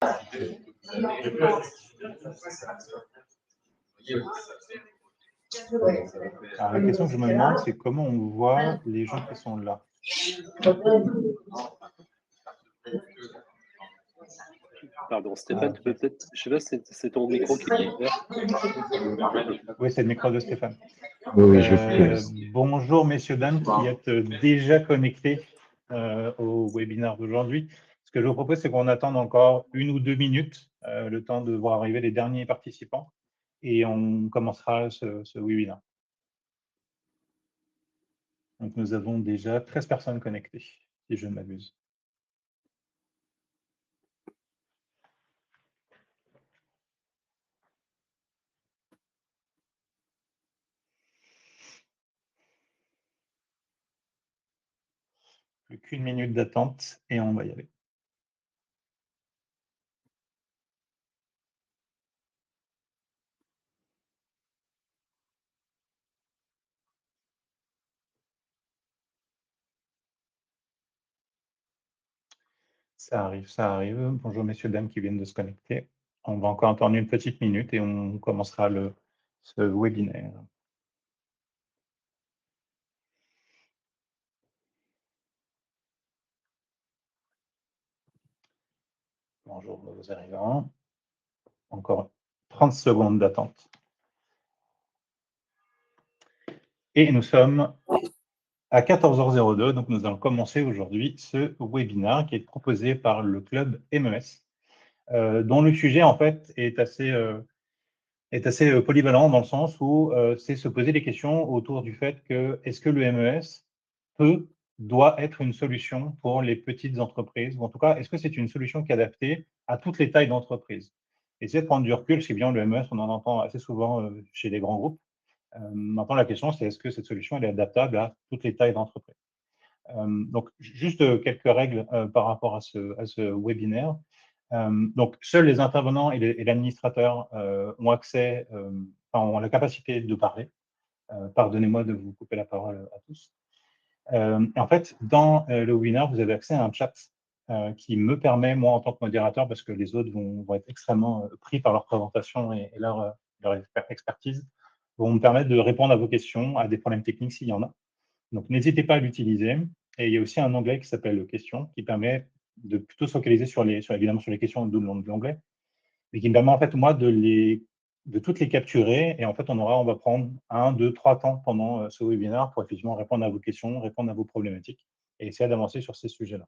Alors, la question que je me demande, c'est comment on voit les gens qui sont là. Pardon, Stéphane, tu peux peut-être, je sais pas, c'est ton micro qui est ouvert. Oui, c'est le micro de Stéphane. Oui, je vais bonjour, messieurs, dames, qui êtes déjà connectés au webinaire d'aujourd'hui. Ce que je vous propose, c'est qu'on attende encore 1 ou 2 minutes, le temps de voir arriver les derniers participants, et on commencera ce webinaire. Donc, nous avons déjà 13 personnes connectées, si je ne m'abuse. Plus qu'1 minute d'attente et on va y aller. Ça arrive, ça arrive. Bonjour messieurs, dames qui viennent de se connecter. On va encore attendre une petite minute et on commencera ce webinaire. Bonjour nouveaux arrivants. Encore 30 secondes d'attente. Et nous sommes à 14h02, donc nous allons commencer aujourd'hui ce webinaire qui est proposé par le club MES, dont le sujet en fait est assez polyvalent dans le sens où c'est se poser des questions autour du fait que est-ce que le MES doit être une solution pour les petites entreprises, ou en tout cas, est-ce que c'est une solution qui est adaptée à toutes les tailles d'entreprise? Essayer de prendre du recul, c'est bien le MES, on en entend assez souvent chez les grands groupes. Maintenant, la question, c'est est-ce que cette solution elle est adaptable à toutes les tailles d'entreprise? Donc, juste quelques règles par rapport à ce webinaire. Donc, seuls les intervenants et l'administrateur ont accès, ont la capacité de parler. Pardonnez-moi de vous couper la parole à tous. En fait, dans le webinaire, vous avez accès à un chat qui me permet, moi, en tant que modérateur, parce que les autres vont être extrêmement pris par leur présentation et leur expertise, vont me permettre de répondre à vos questions, à des problèmes techniques s'il y en a. Donc, n'hésitez pas à l'utiliser. Et il y a aussi un onglet qui s'appelle questions, qui permet de plutôt se focaliser évidemment sur les questions d'où le nom de l'onglet, mais qui me permet en fait, moi, de toutes les capturer. Et en fait, on va prendre 1, 2, 3 temps pendant ce webinaire pour effectivement répondre à vos questions, répondre à vos problématiques et essayer d'avancer sur ces sujets-là.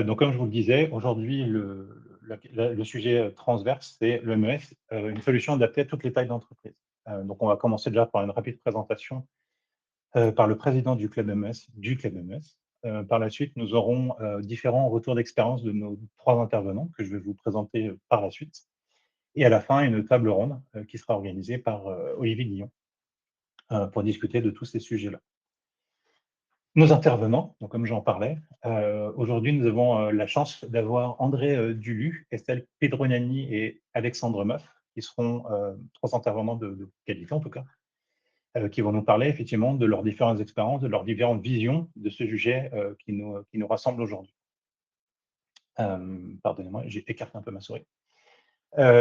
Donc, comme je vous le disais, aujourd'hui, le sujet transverse, c'est le MES, une solution adaptée à toutes les tailles d'entreprise. Donc, on va commencer déjà par une rapide présentation par le président du club MES. Par la suite, nous aurons différents retours d'expérience de nos 3 intervenants que je vais vous présenter par la suite. Et à la fin, une table ronde qui sera organisée par Olivier Guillon pour discuter de tous ces sujets-là. Nos intervenants, donc comme j'en parlais, aujourd'hui, nous avons la chance d'avoir André Dulu, Estelle Pedronani et Alexandre Meuf, qui seront 3 intervenants de qualité en tout cas, qui vont nous parler effectivement de leurs différentes expériences, de leurs différentes visions de ce sujet qui nous rassemble aujourd'hui. Pardonnez-moi, j'ai écarté un peu ma souris.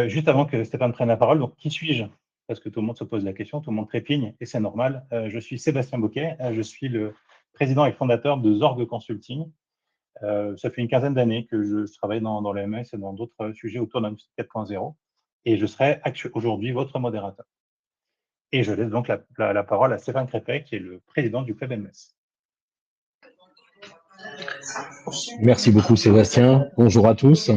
Juste avant que Stéphane prenne la parole, donc qui suis-je? Parce que tout le monde se pose la question, tout le monde trépigne, et c'est normal. Je suis Sébastien Boquet, je suis le président et fondateur de Zorg Consulting. Ça fait une quinzaine d'années que je travaille dans le MES et dans d'autres sujets autour de l'industrie 4.0, et je serai aujourd'hui votre modérateur. Et je laisse donc la parole à Stéphane Crépet, qui est le président du club MES. Merci beaucoup Sébastien. Bonjour à tous.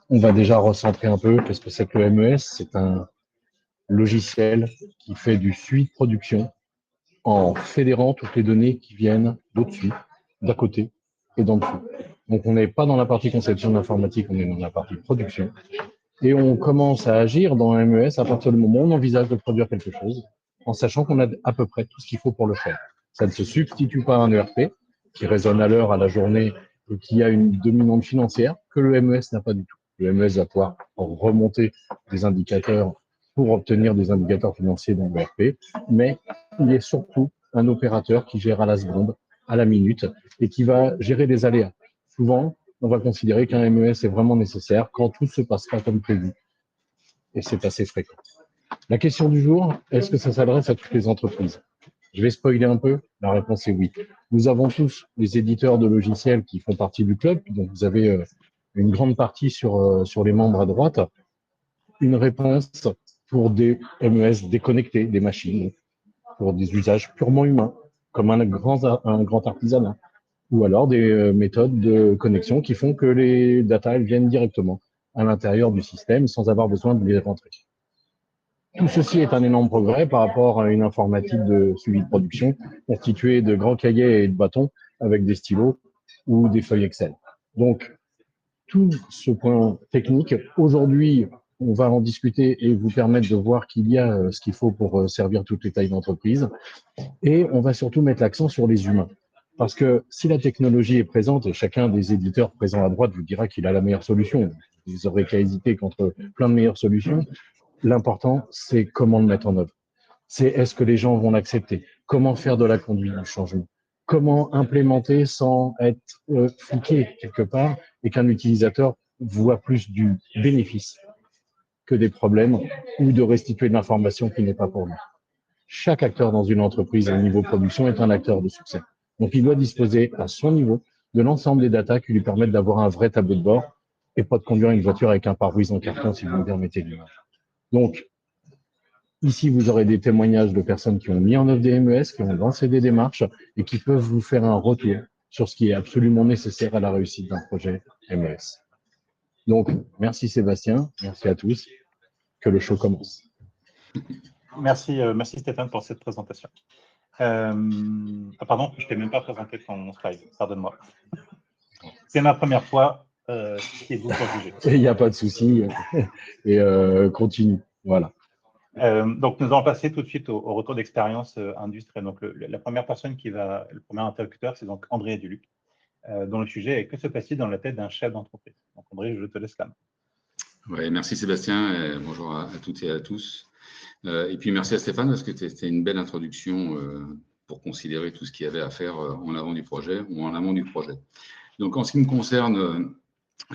On va déjà recentrer un peu qu'est-ce que c'est que le MES. C'est un logiciel qui fait du suivi de production en fédérant toutes les données qui viennent d'au-dessus, d'à côté et d'en dessous. Donc on n'est pas dans la partie conception de l'informatique, on est dans la partie production. Et on commence à agir dans un MES à partir du moment où on envisage de produire quelque chose, en sachant qu'on a à peu près tout ce qu'il faut pour le faire. Ça ne se substitue pas à un ERP qui résonne à l'heure, à la journée, et qui a une dominante financière que le MES n'a pas du tout. Le MES va pouvoir remonter des indicateurs pour obtenir des indicateurs financiers dans l'ERP, mais il est surtout un opérateur qui gère à la seconde, à la minute, et qui va gérer des aléas. Souvent, on va considérer qu'un MES est vraiment nécessaire quand tout se passe pas comme prévu. Et c'est assez fréquent. La question du jour, est-ce que ça s'adresse à toutes les entreprises? Je vais spoiler un peu. La réponse est oui. Nous avons tous les éditeurs de logiciels qui font partie du club. Donc, vous avez une grande partie sur les membres à droite. Une réponse pour des MES déconnectés des machines, pour des usages purement humains, comme un grand artisanat, ou alors des méthodes de connexion qui font que les data elles viennent directement à l'intérieur du système sans avoir besoin de les rentrer. Tout ceci est un énorme progrès par rapport à une informatique de suivi de production constituée de grands cahiers et de bâtons avec des stylos ou des feuilles Excel. Donc, tout ce point technique, aujourd'hui, on va en discuter et vous permettre de voir qu'il y a ce qu'il faut pour servir toutes les tailles d'entreprise. Et on va surtout mettre l'accent sur les humains. Parce que si la technologie est présente, et chacun des éditeurs présents à droite vous dira qu'il a la meilleure solution, vous n'aurez qu'à hésiter contre plein de meilleures solutions, l'important, c'est comment le mettre en œuvre. C'est est-ce que les gens vont l'accepter? Comment faire de la conduite du changement? Comment implémenter sans être fliqué quelque part et qu'un utilisateur voit plus du bénéfice que des problèmes ou de restituer de l'information qui n'est pas pour lui. Chaque acteur dans une entreprise au niveau production est un acteur de succès. Donc, il doit disposer à son niveau de l'ensemble des datas qui lui permettent d'avoir un vrai tableau de bord et pas de conduire une voiture avec un pare-brise en carton, si vous me permettez l'image. Donc, ici, vous aurez des témoignages de personnes qui ont mis en œuvre des MES, qui ont lancé des démarches et qui peuvent vous faire un retour sur ce qui est absolument nécessaire à la réussite d'un projet MES. Donc, merci Sébastien, merci à tous, que le show commence. Merci Stéphane pour cette présentation. Pardon, je ne t'ai même pas présenté ton slide, pardonne-moi. C'est ma première fois, qui est vous pour juger. Il n'y a pas de souci, et continue, voilà. Donc, nous allons passer tout de suite au retour d'expérience industrielle. Donc, la première personne le premier interlocuteur, c'est donc André Duluc, dont le sujet est « Que se passe-t-il dans la tête d'un chef d'entreprise ?» Donc, André, je te laisse la main. Ouais, merci Sébastien, bonjour à toutes et à tous. Et puis merci à Stéphane parce que c'était une belle introduction pour considérer tout ce qu'il y avait à faire en avant du projet ou en amont du projet. Donc en ce qui me concerne,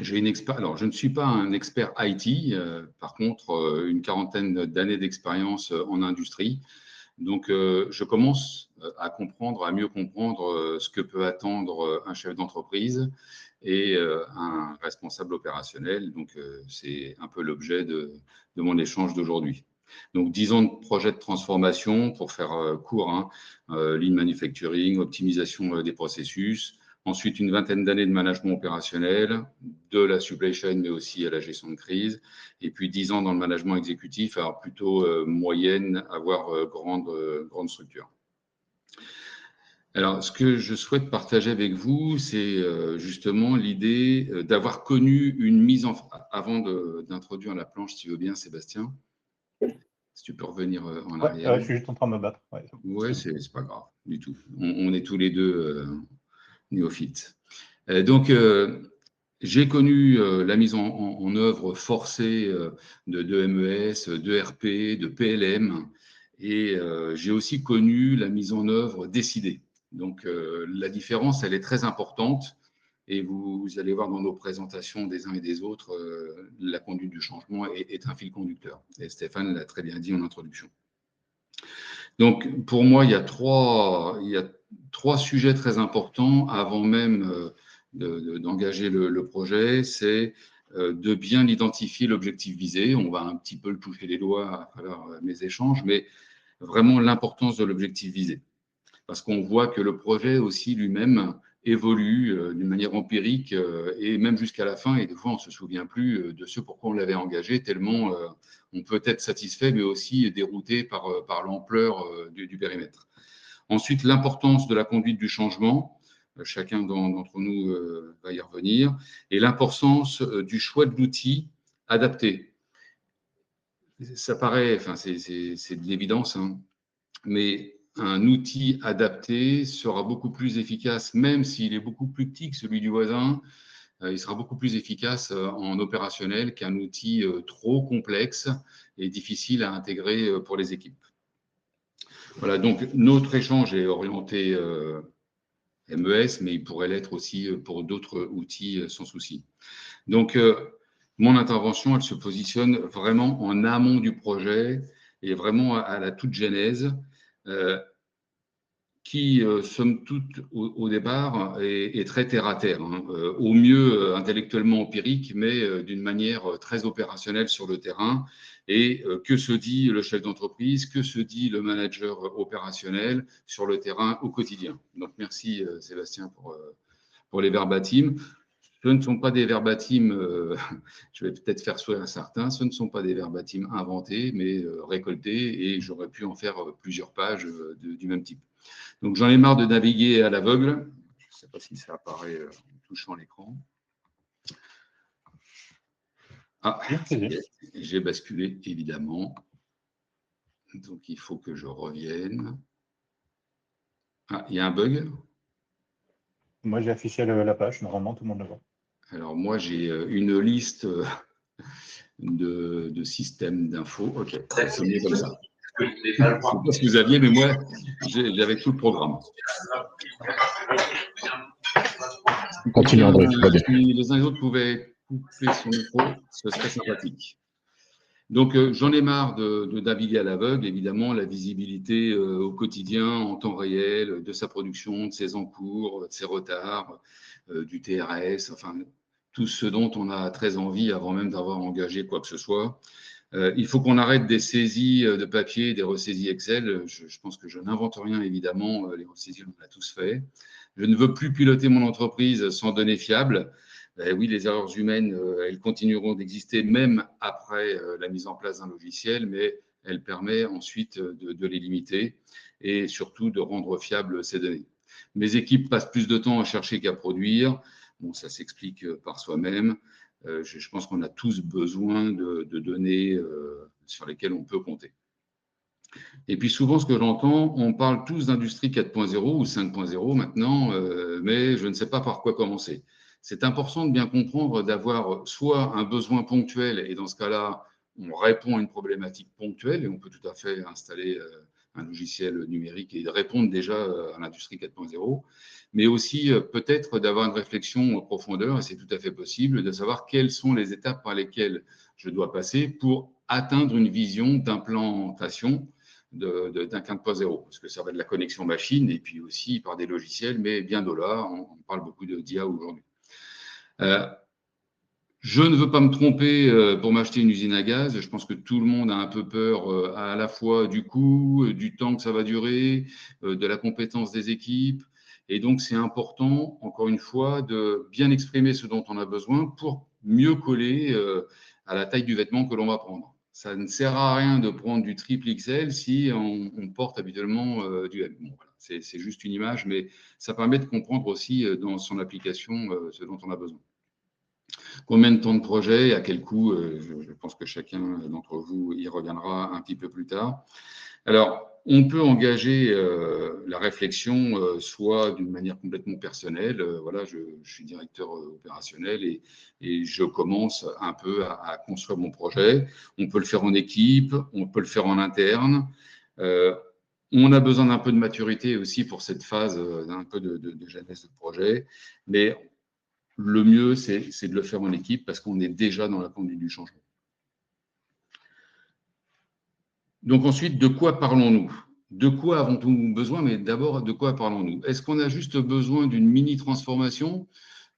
j'ai une expérience. Alors je ne suis pas un expert IT, par contre une quarantaine d'années d'expérience en industrie. Donc je commence à comprendre, à mieux comprendre ce que peut attendre un chef d'entreprise et un responsable opérationnel. Donc, c'est un peu l'objet de mon échange d'aujourd'hui. Donc, 10 ans de projet de transformation, pour faire court, hein, lean manufacturing, optimisation des processus. Ensuite, une vingtaine d'années de management opérationnel, de la supply chain, mais aussi à la gestion de crise. Et puis, 10 ans dans le management exécutif, alors plutôt moyenne, voire grande structure. Alors, ce que je souhaite partager avec vous, c'est justement l'idée d'avoir connu une mise en... Avant d'introduire la planche, si tu veux bien, Sébastien, si tu peux revenir en arrière. Je suis juste en train de me battre. Ouais, c'est pas grave du tout. On est tous les deux néophytes. Donc, j'ai connu la mise en œuvre forcée de MES, de RP, de PLM, et j'ai aussi connu la mise en œuvre décidée. Donc, la différence, elle est très importante et vous allez voir dans nos présentations des uns et des autres, la conduite du changement est un fil conducteur. Et Stéphane l'a très bien dit en introduction. Donc, pour moi, il y a trois sujets très importants avant même d'engager le projet. C'est de bien identifier l'objectif visé. On va un petit peu le toucher les doigts à travers mes échanges, mais vraiment l'importance de l'objectif visé. Parce qu'on voit que le projet aussi lui-même évolue d'une manière empirique et même jusqu'à la fin, et des fois on ne se souvient plus de ce pourquoi on l'avait engagé, tellement on peut être satisfait, mais aussi dérouté par l'ampleur du périmètre. Ensuite, l'importance de la conduite du changement, chacun d'entre nous va y revenir, et l'importance du choix de l'outil adapté. Ça paraît, enfin c'est de l'évidence, hein, mais un outil adapté sera beaucoup plus efficace, même s'il est beaucoup plus petit que celui du voisin, il sera beaucoup plus efficace en opérationnel qu'un outil trop complexe et difficile à intégrer pour les équipes. Voilà, donc notre échange est orienté MES, mais il pourrait l'être aussi pour d'autres outils sans souci. Donc, mon intervention, elle se positionne vraiment en amont du projet et vraiment à la toute genèse, qui, somme toute, au départ, est très terre-à-terre, hein, au mieux intellectuellement empirique, mais d'une manière très opérationnelle sur le terrain. Et que se dit le chef d'entreprise, que se dit le manager opérationnel sur le terrain au quotidien. Donc, merci Sébastien pour les verbatims. Ce ne sont pas des verbatims, je vais peut-être faire sourire à certains, ce ne sont pas des verbatims inventés, mais récoltés, et j'aurais pu en faire plusieurs pages du même type. Donc, j'en ai marre de naviguer à l'aveugle. Je ne sais pas si ça apparaît en touchant l'écran. Ah, j'ai basculé, évidemment. Donc, il faut que je revienne. Ah, il y a un bug? Moi, j'ai affiché la page. Normalement, tout le monde le voit. Alors, moi, j'ai une liste de systèmes d'infos. OK, c'est mieux comme ça. Je ne sais pas ce que vous aviez, mais moi, j'avais tout le programme. Continue, André. Si les uns et les autres pouvaient couper son micro, ce serait sympathique. Donc, j'en ai marre de naviguer à l'aveugle. Évidemment, la visibilité au quotidien, en temps réel, de sa production, de ses encours, de ses retards, du TRS, enfin, tout ce dont on a très envie avant même d'avoir engagé quoi que ce soit. Il faut qu'on arrête des saisies de papier, des ressaisies Excel. Je pense que je n'invente rien, évidemment. Les ressaisies, on l'a tous fait. Je ne veux plus piloter mon entreprise sans données fiables. Oui, les erreurs humaines, elles continueront d'exister même après la mise en place d'un logiciel, mais elle permet ensuite de les limiter et surtout de rendre fiables ces données. Mes équipes passent plus de temps à chercher qu'à produire. Bon, ça s'explique par soi-même. Je pense qu'on a tous besoin de données sur lesquelles on peut compter. Et puis souvent, ce que j'entends, on parle tous d'industrie 4.0 ou 5.0 maintenant, mais je ne sais pas par quoi commencer. C'est important de bien comprendre d'avoir soit un besoin ponctuel, et dans ce cas-là, on répond à une problématique ponctuelle, et on peut tout à fait installer un logiciel numérique et répondre déjà à l'industrie 4.0, mais aussi peut-être d'avoir une réflexion en profondeur, et c'est tout à fait possible, de savoir quelles sont les étapes par lesquelles je dois passer pour atteindre une vision d'implantation d'un 4.0, parce que ça va de la connexion machine et puis aussi par des logiciels, mais bien au-delà, on parle beaucoup d'IA aujourd'hui. Je ne veux pas me tromper pour m'acheter une usine à gaz. Je pense que tout le monde a un peu peur à la fois du coût, du temps que ça va durer, de la compétence des équipes. Et donc, c'est important, encore une fois, de bien exprimer ce dont on a besoin pour mieux coller à la taille du vêtement que l'on va prendre. Ça ne sert à rien de prendre du triple XL si on porte habituellement du M. Bon, voilà. C'est juste une image, mais ça permet de comprendre aussi dans son application ce dont on a besoin. Combien de temps de projet et à quel coût, je pense que chacun d'entre vous y reviendra un petit peu plus tard. Alors, on peut engager la réflexion soit d'une manière complètement personnelle. Voilà, je suis directeur opérationnel et je commence un peu à construire mon projet. On peut le faire en équipe, on peut le faire en interne. On a besoin d'un peu de maturité aussi pour cette phase, d'un peu de genèse de projet. Mais le mieux, c'est de le faire en équipe parce qu'on est déjà dans la conduite du changement. Donc ensuite, de quoi parlons-nous? De quoi avons-nous besoin? Mais d'abord, de quoi parlons-nous? Est-ce qu'on a juste besoin d'une mini-transformation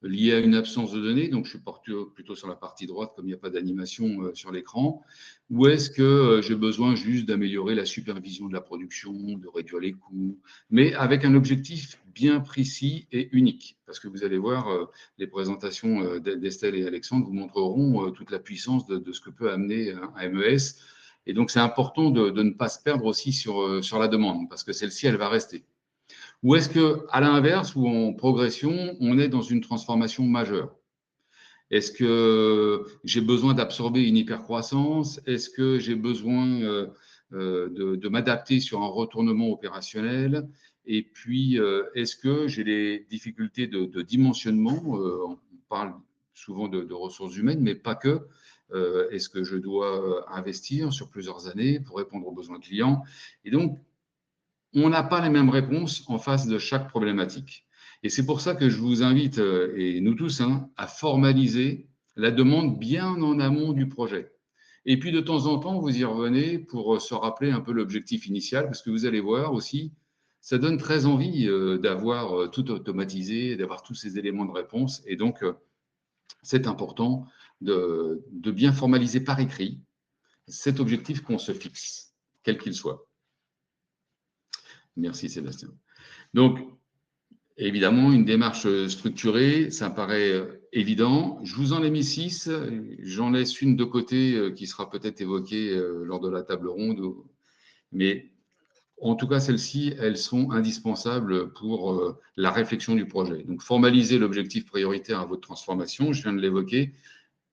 liée à une absence de données? Donc, je suis plutôt sur la partie droite, comme il n'y a pas d'animation sur l'écran. Ou est-ce que j'ai besoin juste d'améliorer la supervision de la production, de réduire les coûts, mais avec un objectif bien précis et unique? Parce que vous allez voir, les présentations d'Estelle et Alexandre vous montreront toute la puissance de ce que peut amener un MES. Et donc, c'est important de ne pas se perdre aussi sur la demande, parce que celle-ci, elle va rester. Ou est-ce qu'à l'inverse, ou en progression, on est dans une transformation majeure? Est-ce que j'ai besoin d'absorber une hypercroissance? Est-ce que j'ai besoin de m'adapter sur un retournement opérationnel? Et puis, est-ce que j'ai des difficultés de dimensionnement? On parle souvent de ressources humaines, mais pas que. Est-ce que je dois investir sur plusieurs années pour répondre aux besoins clients? Et donc, on n'a pas les mêmes réponses en face de chaque problématique. Et c'est pour ça que je vous invite, et nous tous, hein, à formaliser la demande bien en amont du projet. Et puis de temps en temps, vous y revenez pour se rappeler un peu l'objectif initial, parce que vous allez voir aussi, ça donne très envie d'avoir tout automatisé, d'avoir tous ces éléments de réponse. Et donc, c'est important de bien formaliser par écrit cet objectif qu'on se fixe, quel qu'il soit. Merci Sébastien. Donc, évidemment, une démarche structurée, ça paraît évident. Je vous en ai mis 6. J'en laisse une de côté qui sera peut-être évoquée lors de la table ronde. Mais en tout cas, celles-ci, elles sont indispensables pour la réflexion du projet. Donc, formaliser l'objectif prioritaire à votre transformation, je viens de l'évoquer,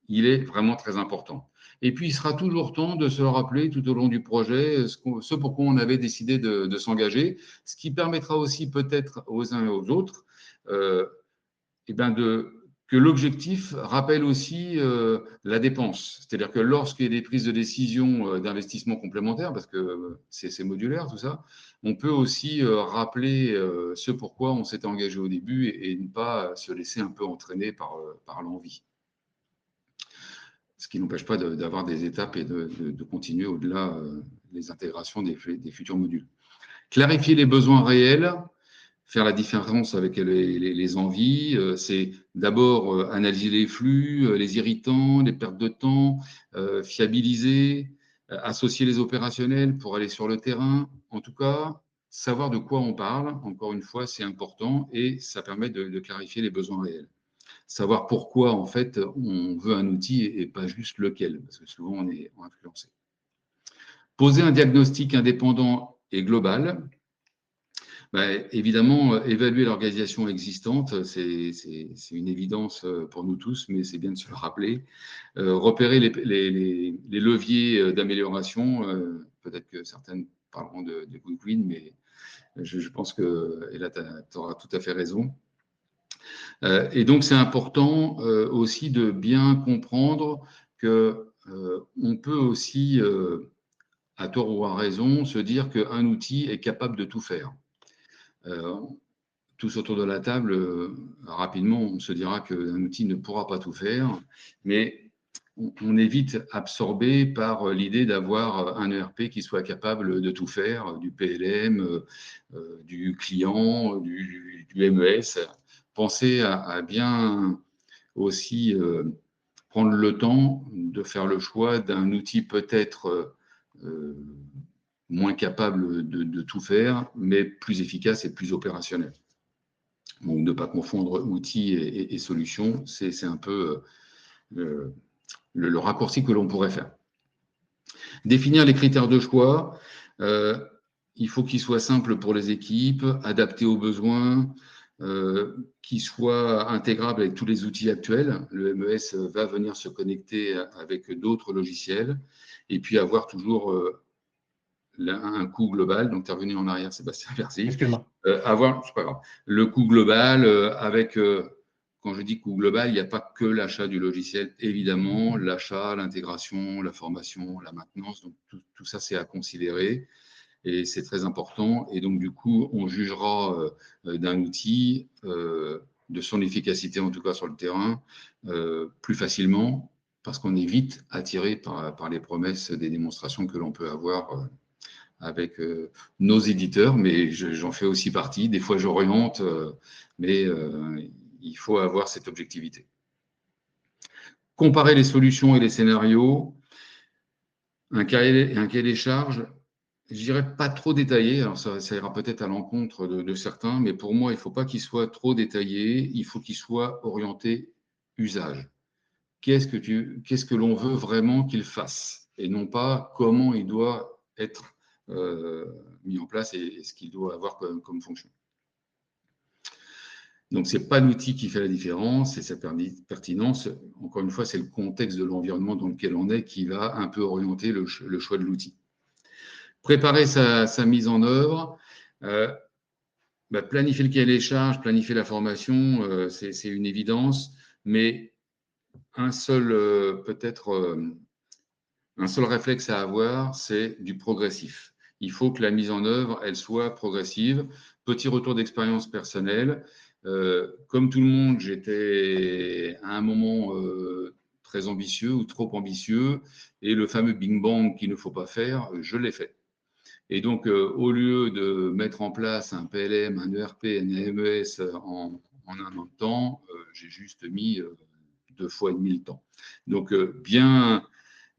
il est vraiment très important. Et puis, il sera toujours temps de se rappeler tout au long du projet ce pourquoi on avait décidé de s'engager, ce qui permettra aussi peut-être aux uns et aux autres que l'objectif rappelle aussi la dépense. C'est-à-dire que lorsqu'il y a des prises de décision d'investissement complémentaires, parce que c'est modulaire tout ça, on peut aussi rappeler ce pourquoi on s'était engagé au début et ne pas se laisser un peu entraîner par l'envie. Ce qui n'empêche pas d'avoir des étapes et de continuer au-delà des intégrations des futurs modules. Clarifier les besoins réels, faire la différence avec les envies, c'est d'abord analyser les flux, les irritants, les pertes de temps, fiabiliser, associer les opérationnels pour aller sur le terrain. En tout cas, savoir de quoi on parle, encore une fois, c'est important et ça permet de clarifier les besoins réels. Savoir pourquoi, en fait, on veut un outil et pas juste lequel, parce que souvent, on est influencé. Poser un diagnostic indépendant et global. Évidemment, évaluer l'organisation existante, c'est une évidence pour nous tous, mais c'est bien de se le rappeler. Repérer les leviers d'amélioration, peut-être que certaines parleront de quick win, mais je pense que, et là, tu auras tout à fait raison. Et donc, c'est important aussi de bien comprendre qu'on peut aussi, à tort ou à raison, se dire qu'un outil est capable de tout faire. Tous autour de la table, rapidement, on se dira qu'un outil ne pourra pas tout faire, mais on est vite absorbé par l'idée d'avoir un ERP qui soit capable de tout faire, du PLM, du client, du MES. Pensez à bien aussi prendre le temps de faire le choix d'un outil peut-être moins capable de tout faire, mais plus efficace et plus opérationnel. Donc, ne pas confondre outils et solutions, c'est un peu le raccourci que l'on pourrait faire. Définir les critères de choix. Il faut qu'ils soient simples pour les équipes, adaptés aux besoins, qu'ils soient intégrables avec tous les outils actuels. Le MES va venir se connecter avec d'autres logiciels et puis avoir toujours un coût global. Donc, tu es revenu en arrière, Sébastien, merci. Excuse-moi. C'est pas grave. Le coût global avec, quand je dis coût global, il n'y a pas que l'achat du logiciel, évidemment, l'achat, l'intégration, la formation, la maintenance, donc tout ça, c'est à considérer et c'est très important. Et donc, du coup, on jugera d'un outil, de son efficacité, en tout cas sur le terrain, plus facilement parce qu'on est vite attiré par les promesses des démonstrations que l'on peut avoir avec nos éditeurs, mais j'en fais aussi partie. Des fois, j'oriente, mais il faut avoir cette objectivité. Comparer les solutions et les scénarios. Un cahier des charges, je dirais pas trop détaillé. Alors, ça ira peut-être à l'encontre de certains, mais pour moi, il ne faut pas qu'il soit trop détaillé. Il faut qu'il soit orienté usage. Qu'est-ce que l'on veut vraiment qu'il fasse et non pas comment il doit être mis en place et ce qu'il doit avoir comme fonction. Donc, ce n'est pas l'outil qui fait la différence, c'est sa pertinence. Encore une fois, c'est le contexte de l'environnement dans lequel on est qui va un peu orienter le choix de l'outil. Préparer sa mise en œuvre, planifier le cahier des charges, planifier la formation, c'est une évidence, mais un seul réflexe à avoir, c'est du progressif. Il faut que la mise en œuvre, elle soit progressive. Petit retour d'expérience personnelle. Comme tout le monde, j'étais à un moment très ambitieux ou trop ambitieux, et le fameux Big Bang qu'il ne faut pas faire, je l'ai fait. Et donc, au lieu de mettre en place un PLM, un ERP, un MES en un an de temps, j'ai juste mis 2 fois et demi le temps. Donc, bien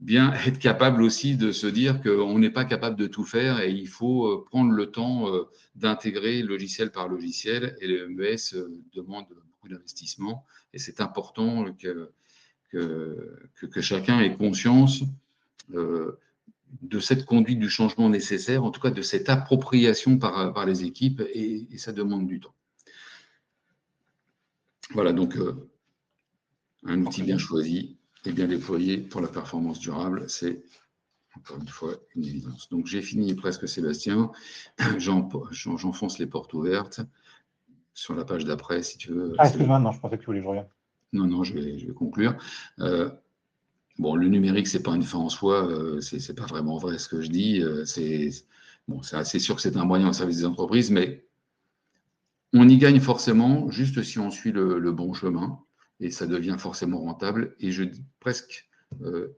être capable aussi de se dire qu'on n'est pas capable de tout faire et il faut prendre le temps d'intégrer logiciel par logiciel. Et le MES demande beaucoup d'investissement. Et c'est important que chacun ait conscience de cette conduite du changement nécessaire, en tout cas de cette appropriation par les équipes, et ça demande du temps. Voilà, donc un outil bien choisi et bien déployé pour la performance durable, c'est encore une fois une évidence. Donc j'ai fini presque, Sébastien. J'enfonce les portes ouvertes sur la page d'après, si tu veux. Ah, excuse-moi, non, je pensais que tu voulais que je regarde. Non, je vais conclure. Bon, le numérique, c'est pas une fin en soi, c'est pas vraiment vrai ce que je dis. C'est assez sûr que c'est un moyen au service des entreprises, mais on y gagne forcément juste si on suit le bon chemin, et ça devient forcément rentable. Et je dis presque,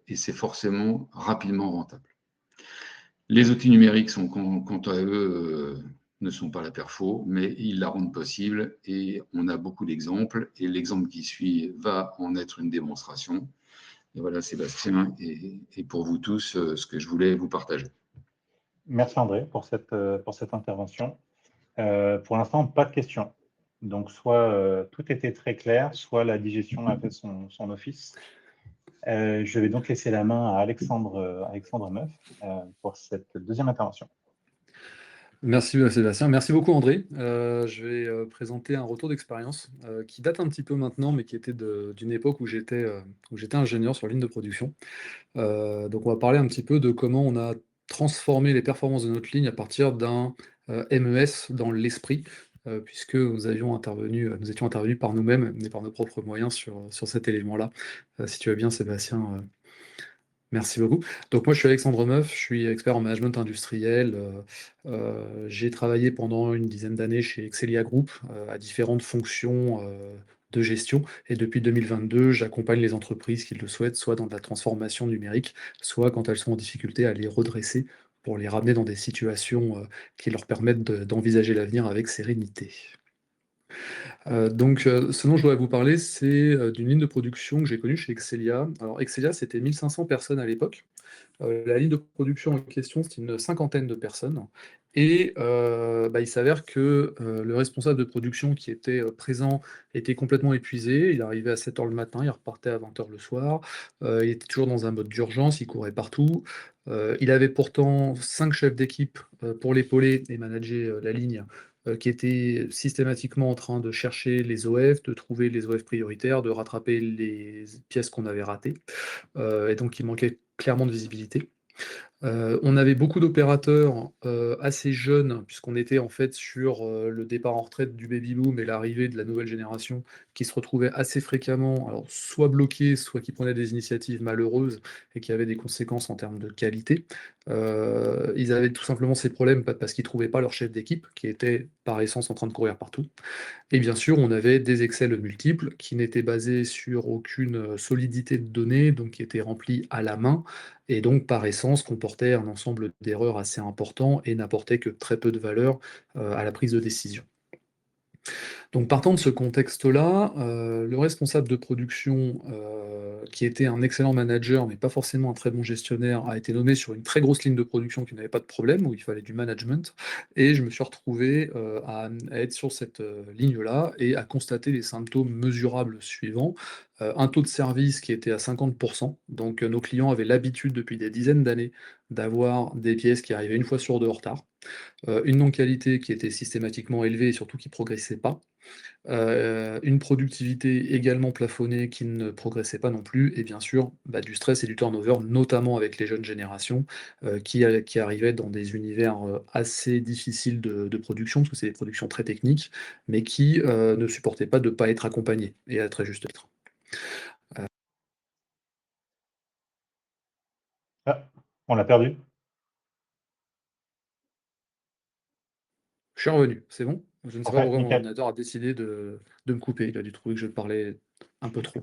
et c'est forcément rapidement rentable. Les outils numériques sont, quant à eux, ne sont pas la perfo, mais ils la rendent possible, et on a beaucoup d'exemples, et l'exemple qui suit va en être une démonstration. Et voilà, Sébastien, et pour vous tous, ce que je voulais vous partager. Merci André pour cette intervention. Pour l'instant, pas de questions. Donc, soit tout était très clair, soit la digestion a fait son office. Je vais donc laisser la main à Alexandre Meuf pour cette deuxième intervention. Merci Sébastien, merci beaucoup André. Je vais présenter un retour d'expérience qui date un petit peu maintenant, mais qui était d'une époque où j'étais ingénieur sur ligne de production. Donc on va parler un petit peu de comment on a transformé les performances de notre ligne à partir d'un MES dans l'esprit, puisque nous étions intervenus par nous-mêmes et par nos propres moyens sur cet élément-là. Si tu vas bien Sébastien. Merci beaucoup. Donc moi, je suis Alexandre Meuf, je suis expert en management industriel. J'ai travaillé pendant une dizaine d'années chez Excelia Group à différentes fonctions de gestion. Et depuis 2022, j'accompagne les entreprises qui le souhaitent, soit dans de la transformation numérique, soit quand elles sont en difficulté à les redresser pour les ramener dans des situations qui leur permettent d'envisager l'avenir avec sérénité. Ce dont je voudrais vous parler, c'est d'une ligne de production que j'ai connue chez Excelia. Alors, Excelia, c'était 1500 personnes à l'époque. La ligne de production en question, c'est une cinquantaine de personnes. Et il s'avère que le responsable de production qui était présent était complètement épuisé. Il arrivait à 7 h le matin, il repartait à 20 h le soir. Il était toujours dans un mode d'urgence, il courait partout. Il avait pourtant 5 chefs d'équipe pour l'épauler et manager la ligne, qui étaient systématiquement en train de chercher les OF, de trouver les OF prioritaires, de rattraper les pièces qu'on avait ratées. Et donc il manquait clairement de visibilité. On avait beaucoup d'opérateurs assez jeunes, puisqu'on était en fait sur le départ en retraite du baby boom et l'arrivée de la nouvelle génération, qui se retrouvaient assez fréquemment, alors soit bloqués, soit qui prenaient des initiatives malheureuses et qui avaient des conséquences en termes de qualité. Ils avaient tout simplement ces problèmes parce qu'ils ne trouvaient pas leur chef d'équipe, qui était par essence en train de courir partout. Et bien sûr, on avait des Excel multiples qui n'étaient basés sur aucune solidité de données, donc qui étaient remplis à la main, et donc par essence comportaient un ensemble d'erreurs assez important et n'apportaient que très peu de valeur à la prise de décision. Donc partant de ce contexte-là, le responsable de production, qui était un excellent manager, mais pas forcément un très bon gestionnaire, a été nommé sur une très grosse ligne de production qui n'avait pas de problème, où il fallait du management. Et je me suis retrouvé à être sur cette ligne-là et à constater les symptômes mesurables suivants. Un taux de service qui était à 50%. Donc nos clients avaient l'habitude depuis des dizaines d'années d'avoir des pièces qui arrivaient une fois sur deux en retard. Une non-qualité qui était systématiquement élevée et surtout qui ne progressait pas. Une productivité également plafonnée qui ne progressait pas non plus, et bien sûr, du stress et du turnover, notamment avec les jeunes générations, qui arrivaient dans des univers assez difficiles de production, parce que c'est des productions très techniques, mais qui ne supportaient pas de ne pas être accompagnés, et à très juste titre. Ah, on l'a perdu. Je suis revenu, c'est bon? Je ne sais pas Parfait, pourquoi mon nickel. ordinateur a décidé de me couper. Il a dû trouver que je parlais un peu trop.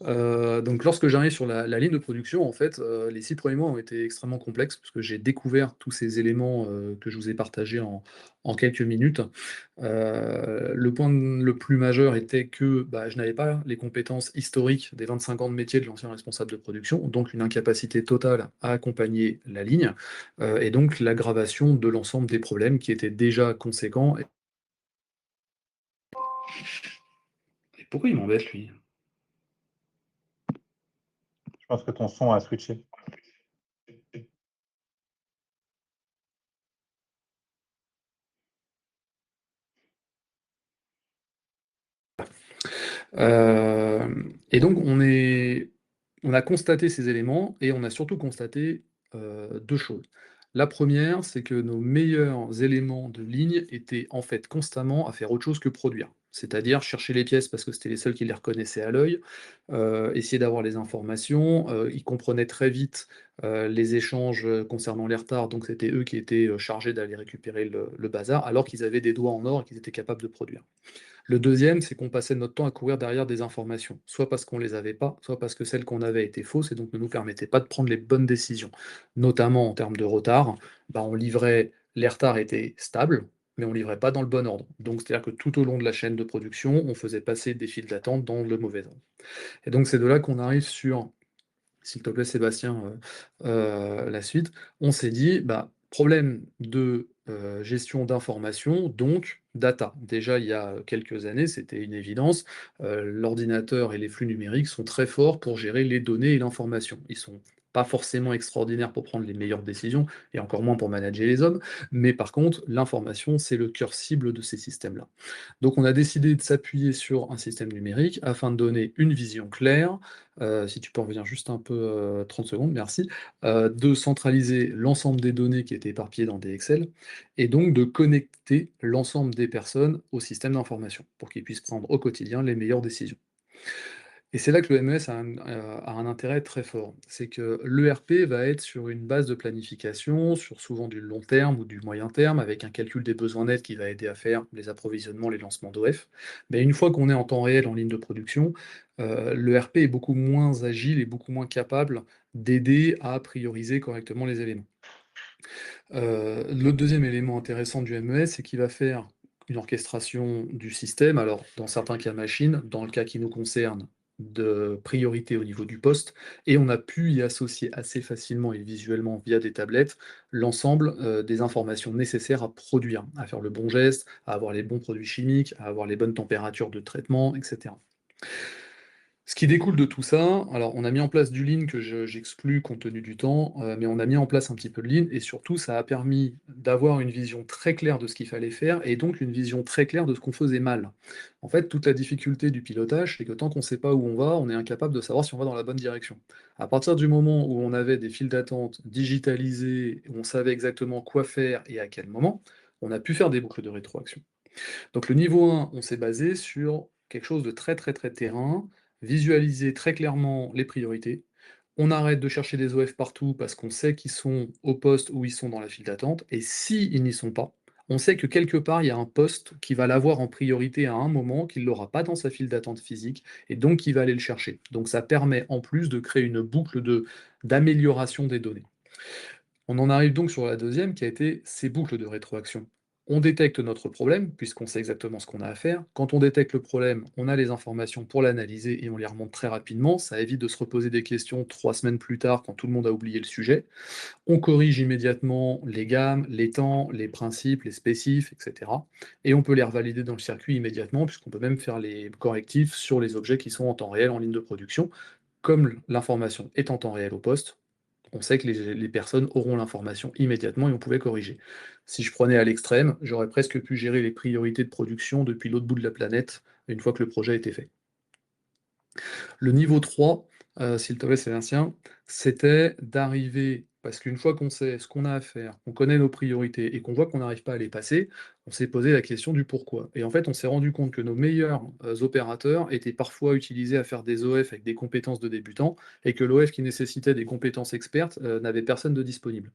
Donc lorsque j'arrive sur la ligne de production, en fait, les 6 premiers mois ont été extrêmement complexes parce que j'ai découvert tous ces éléments, que je vous ai partagés en quelques minutes. Le point le plus majeur était que, bah, je n'avais pas les compétences historiques des 25 ans de métier de l'ancien responsable de production, donc une incapacité totale à accompagner la ligne, et donc l'aggravation de l'ensemble des problèmes qui étaient déjà conséquents. Et pourquoi il m'embête, lui? Je pense que ton son a switché. Et donc on a constaté ces éléments et on a surtout constaté, 2 choses. La première, c'est que nos meilleurs éléments de ligne étaient en fait constamment à faire autre chose que produire. C'est-à-dire chercher les pièces parce que c'était les seuls qui les reconnaissaient à l'œil, essayer d'avoir les informations, ils comprenaient très vite, les échanges, concernant les retards, donc c'était eux qui étaient, chargés d'aller récupérer le bazar, alors qu'ils avaient des doigts en or et qu'ils étaient capables de produire. Le deuxième, c'est qu'on passait notre temps à courir derrière des informations, soit parce qu'on les avait pas, soit parce que celles qu'on avait étaient fausses et donc ne nous permettaient pas de prendre les bonnes décisions. Notamment en termes de retard, bah, on livrait les retards étaient stables, mais on livrait pas dans le bon ordre. Donc c'est-à-dire que tout au long de la chaîne de production, on faisait passer des files d'attente dans le mauvais ordre. Et donc c'est de là qu'on arrive sur, s'il te plaît Sébastien, la suite. On s'est dit, bah, problème de, gestion d'informations, donc data. Déjà il y a quelques années, c'était une évidence, l'ordinateur et les flux numériques sont très forts pour gérer les données et l'information. Ils sont pas forcément extraordinaires pour prendre les meilleures décisions et encore moins pour manager les hommes, mais par contre, l'information, c'est le cœur cible de ces systèmes-là. Donc on a décidé de s'appuyer sur un système numérique afin de donner une vision claire, si tu peux revenir juste un peu, 30 secondes, merci, de centraliser l'ensemble des données qui étaient éparpillées dans des Excel et donc de connecter l'ensemble des personnes au système d'information pour qu'ils puissent prendre au quotidien les meilleures décisions. Et c'est là que le MES a un intérêt très fort. C'est que l'ERP va être sur une base de planification, sur souvent du long terme ou du moyen terme, avec un calcul des besoins nets qui va aider à faire les approvisionnements, les lancements d'OF. Mais une fois qu'on est en temps réel en ligne de production, l'ERP est beaucoup moins agile et beaucoup moins capable d'aider à prioriser correctement les éléments. Le deuxième élément intéressant du MES, c'est qu'il va faire une orchestration du système, alors dans certains cas machine, dans le cas qui nous concerne, de priorité au niveau du poste, et on a pu y associer assez facilement et visuellement via des tablettes l'ensemble, des informations nécessaires à produire, à faire le bon geste, à avoir les bons produits chimiques, à avoir les bonnes températures de traitement, et cetera. Ce qui découle de tout ça, alors on a mis en place du Lean que j'exclus compte tenu du temps, mais on a mis en place un petit peu de Lean et surtout ça a permis d'avoir une vision très claire de ce qu'il fallait faire et donc une vision très claire de ce qu'on faisait mal. En fait, toute la difficulté du pilotage, c'est que tant qu'on ne sait pas où on est incapable de savoir si on va dans la bonne direction. À partir du moment où on avait des files d'attente digitalisées, où on savait exactement quoi faire et à quel moment, on a pu faire des boucles de rétroaction. Donc le niveau 1, on s'est basé sur quelque chose de très, très, très terrain, visualiser très clairement les priorités. On arrête de chercher des OF partout parce qu'on sait qu'ils sont au poste ou ils sont dans la file d'attente. Et s'ils n'y sont pas, on sait que quelque part, il y a un poste qui va l'avoir en priorité à un moment, qu'il ne l'aura pas dans sa file d'attente physique, et donc qui va aller le chercher. Donc ça permet en plus de créer une boucle d'amélioration des données. On en arrive donc sur la deuxième qui a été ces boucles de rétroaction. On détecte notre problème, puisqu'on sait exactement ce qu'on a à faire. Quand on détecte le problème, on a les informations pour l'analyser et on les remonte très rapidement. Ça évite de se reposer des questions 3 semaines plus tard quand tout le monde a oublié le sujet. On corrige immédiatement les gammes, les temps, les principes, les spécifs, etc. Et on peut les revalider dans le circuit immédiatement, puisqu'on peut même faire les correctifs sur les objets qui sont en temps réel en ligne de production. Comme l'information est en temps réel au poste, on sait que les personnes auront l'information immédiatement et on pouvait corriger. Si je prenais à l'extrême, j'aurais presque pu gérer les priorités de production depuis l'autre bout de la planète, une fois que le projet était fait. Le niveau 3, s'il te plaît Sébastien, c'était d'arriver parce qu'une fois qu'on sait ce qu'on a à faire, qu'on connaît nos priorités et qu'on voit qu'on n'arrive pas à les passer, on s'est posé la question du pourquoi. Et en fait, on s'est rendu compte que nos meilleurs opérateurs étaient parfois utilisés à faire des OF avec des compétences de débutants, et que l'OF qui nécessitait des compétences expertes n'avait personne de disponible.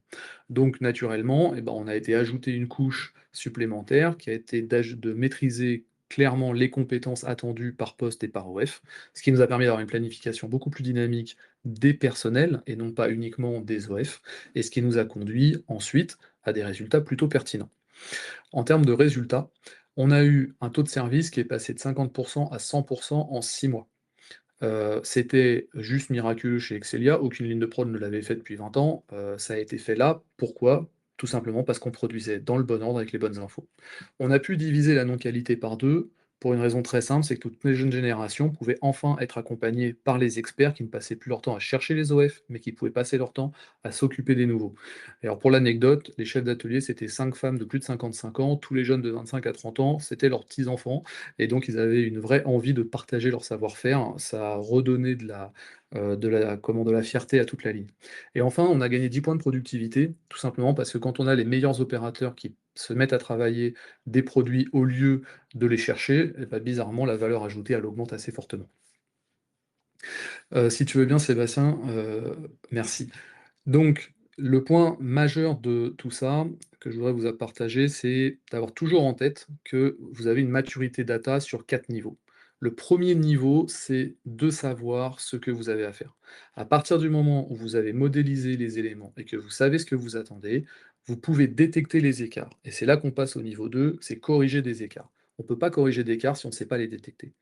Donc, naturellement, eh ben, on a été ajouter une couche supplémentaire qui a été de maîtriser clairement les compétences attendues par poste et par OF, ce qui nous a permis d'avoir une planification beaucoup plus dynamique des personnels et non pas uniquement des OF, et ce qui nous a conduit ensuite à des résultats plutôt pertinents. En termes de résultats, on a eu un taux de service qui est passé de 50% à 100% en 6 mois. C'était juste miraculeux chez Excelia, aucune ligne de prod ne l'avait fait depuis 20 ans, ça a été fait là. Pourquoi? Tout simplement parce qu'on produisait dans le bon ordre avec les bonnes infos. On a pu diviser la non-qualité par 2 pour une raison très simple, c'est que toutes les jeunes générations pouvaient enfin être accompagnées par les experts qui ne passaient plus leur temps à chercher les OF, mais qui pouvaient passer leur temps à s'occuper des nouveaux. Et alors pour l'anecdote, les chefs d'atelier, c'était 5 femmes de plus de 55 ans, tous les jeunes de 25 à 30 ans, c'était leurs petits-enfants, et donc ils avaient une vraie envie de partager leur savoir-faire. Ça a redonné de la fierté à toute la ligne. Et enfin, on a gagné 10 points de productivité, tout simplement parce que quand on a les meilleurs opérateurs qui se mettent à travailler des produits au lieu de les chercher, et bah, bizarrement, la valeur ajoutée, elle augmente assez fortement. Si tu veux bien, Sébastien, merci. Donc, le point majeur de tout ça, que je voudrais vous partager, c'est d'avoir toujours en tête que vous avez une maturité data sur 4 niveaux. Le premier niveau, c'est de savoir ce que vous avez à faire. À partir du moment où vous avez modélisé les éléments et que vous savez ce que vous attendez, vous pouvez détecter les écarts. Et c'est là qu'on passe au niveau 2, c'est corriger des écarts. On ne peut pas corriger d'écarts si on ne sait pas les détecter.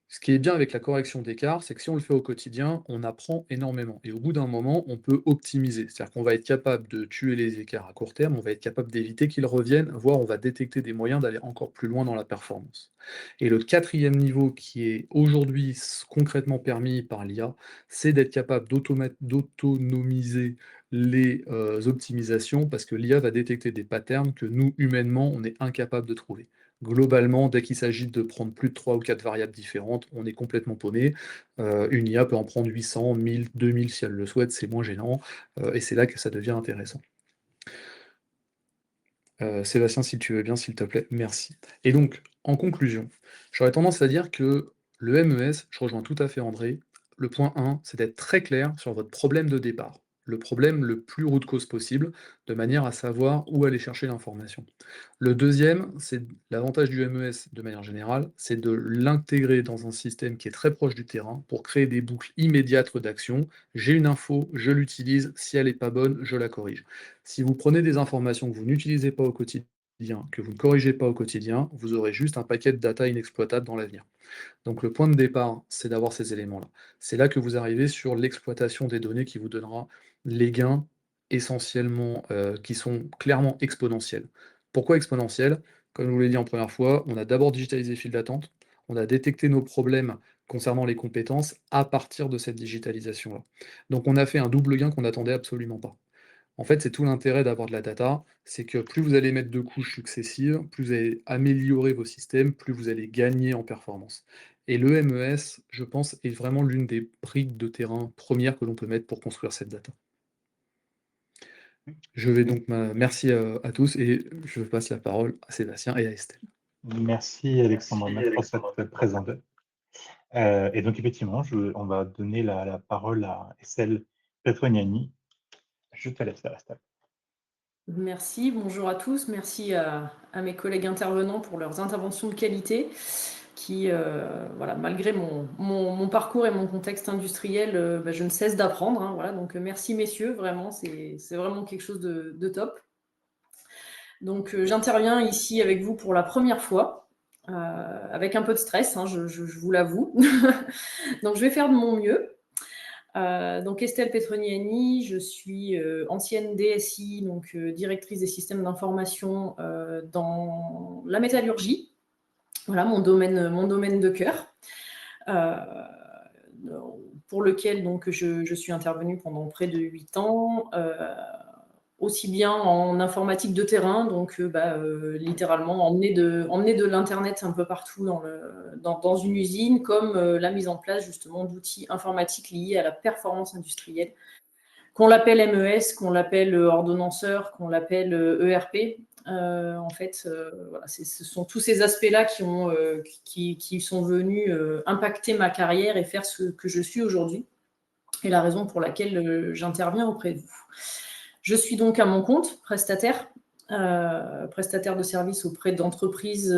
Ce qui est bien avec la correction d'écart, c'est que si on le fait au quotidien, on apprend énormément. Et au bout d'un moment, on peut optimiser. C'est-à-dire qu'on va être capable de tuer les écarts à court terme, on va être capable d'éviter qu'ils reviennent, voire on va détecter des moyens d'aller encore plus loin dans la performance. Et le quatrième niveau qui est aujourd'hui concrètement permis par l'IA, c'est d'être capable d'autonomiser les optimisations parce que l'IA va détecter des patterns que nous, humainement, on est incapable de trouver. Globalement, dès qu'il s'agit de prendre plus de 3 ou 4 variables différentes, on est complètement paumé. Une IA peut en prendre 800, 1000, 2000 si elle le souhaite, c'est moins gênant, et c'est là que ça devient intéressant. Sébastien, si tu veux bien, s'il te plaît, merci. Et donc, en conclusion, j'aurais tendance à dire que le MES, je rejoins tout à fait André, le point 1, c'est d'être très clair sur votre problème de départ, le problème le plus root cause possible, de manière à savoir où aller chercher l'information. Le deuxième, c'est l'avantage du MES de manière générale, c'est de l'intégrer dans un système qui est très proche du terrain pour créer des boucles immédiates d'action. J'ai une info, je l'utilise, si elle n'est pas bonne, je la corrige. Si vous prenez des informations que vous n'utilisez pas au quotidien, que vous ne corrigez pas au quotidien, vous aurez juste un paquet de data inexploitable dans l'avenir. Donc le point de départ, c'est d'avoir ces éléments-là. C'est là que vous arrivez sur l'exploitation des données qui vous donnera les gains essentiellement qui sont clairement exponentiels. Pourquoi exponentiels? Comme je vous l'ai dit en première fois, on a d'abord digitalisé les files d'attente, on a détecté nos problèmes concernant les compétences à partir de cette digitalisation-là. Donc on a fait un double gain qu'on n'attendait absolument pas. En fait, c'est tout l'intérêt d'avoir de la data, c'est que plus vous allez mettre de couches successives, plus vous allez améliorer vos systèmes, plus vous allez gagner en performance. Et le MES, je pense, est vraiment l'une des briques de terrain premières que l'on peut mettre pour construire cette data. Je vais donc merci à tous et je passe la parole à Sébastien et à Estelle. Merci Alexandre, merci pour cette présentation. Et donc effectivement, on va donner la parole à Estelle Petroniani. Je te laisse la Estelle. Merci, bonjour à tous. Merci à mes collègues intervenants pour leurs interventions de qualité qui, voilà, malgré mon parcours et mon contexte industriel, je ne cesse d'apprendre. Hein, voilà, donc merci messieurs, vraiment, c'est vraiment quelque chose de top. Donc j'interviens ici avec vous pour la première fois, avec un peu de stress, hein, je vous l'avoue. Donc je vais faire de mon mieux. Donc Estelle Petroniani, je suis ancienne DSI, donc directrice des systèmes d'information dans la métallurgie. Voilà mon domaine de cœur, pour lequel donc, je suis intervenue pendant près de 8 ans, aussi bien en informatique de terrain, donc littéralement emmener de l'Internet un peu partout dans une usine, comme la mise en place justement d'outils informatiques liés à la performance industrielle, qu'on l'appelle MES, qu'on l'appelle ordonnanceur, qu'on l'appelle ERP. En fait, voilà, ce sont tous ces aspects-là qui sont venus impacter ma carrière et faire ce que je suis aujourd'hui, et la raison pour laquelle j'interviens auprès de vous. Je suis donc à mon compte, prestataire de services auprès d'entreprises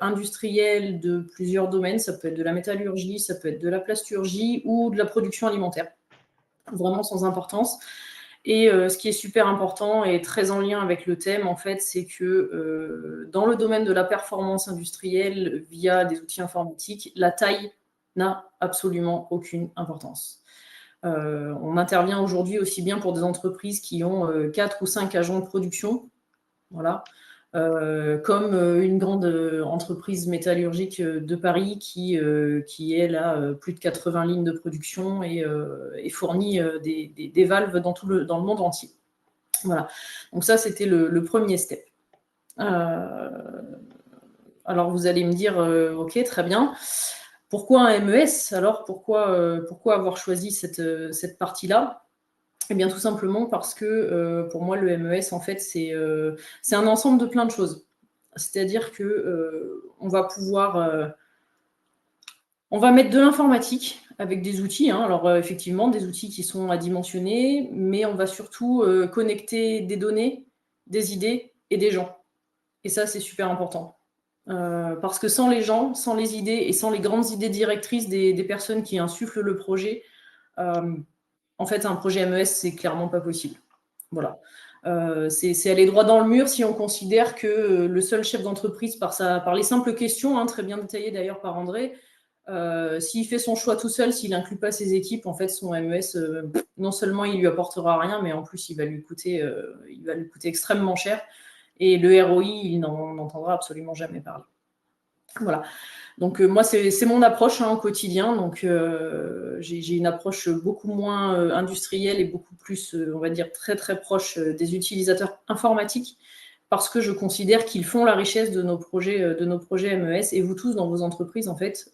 industrielles de plusieurs domaines. Ça peut être de la métallurgie, ça peut être de la plasturgie ou de la production alimentaire, vraiment sans importance. Et ce qui est super important et très en lien avec le thème, en fait, c'est que dans le domaine de la performance industrielle via des outils informatiques, la taille n'a absolument aucune importance. On intervient aujourd'hui aussi bien pour des entreprises qui ont 4 ou 5 agents de production, voilà, comme une grande entreprise métallurgique de Paris qui elle, a plus de 80 lignes de production et fournit des valves dans le monde entier. Voilà. Donc ça, c'était le premier step. Alors, vous allez me dire, OK, très bien. Pourquoi un MES? Alors, pourquoi avoir choisi cette partie-là? Eh bien, tout simplement parce que pour moi, le MES, en fait, c'est un ensemble de plein de choses. C'est-à-dire que on va mettre de l'informatique avec des outils. Alors, effectivement, des outils qui sont adimensionnés, mais on va surtout connecter des données, des idées et des gens. Et ça, c'est super important. Parce que sans les gens, sans les idées et sans les grandes idées directrices des personnes qui insufflent le projet, en fait, un projet MES, c'est clairement pas possible. Voilà. C'est aller droit dans le mur si on considère que le seul chef d'entreprise, par les simples questions, très bien détaillées d'ailleurs par André, s'il fait son choix tout seul, s'il n'inclut pas ses équipes, en fait, son MES, non seulement il lui apportera rien, mais en plus, il va lui coûter extrêmement cher. Et le ROI, il n'en entendra absolument jamais parler. Voilà. Donc, moi, c'est mon approche au quotidien. Donc, j'ai une approche beaucoup moins industrielle et beaucoup plus, on va dire, très, très proche des utilisateurs informatiques, parce que je considère qu'ils font la richesse de nos projets MES. Et vous tous, dans vos entreprises, en fait,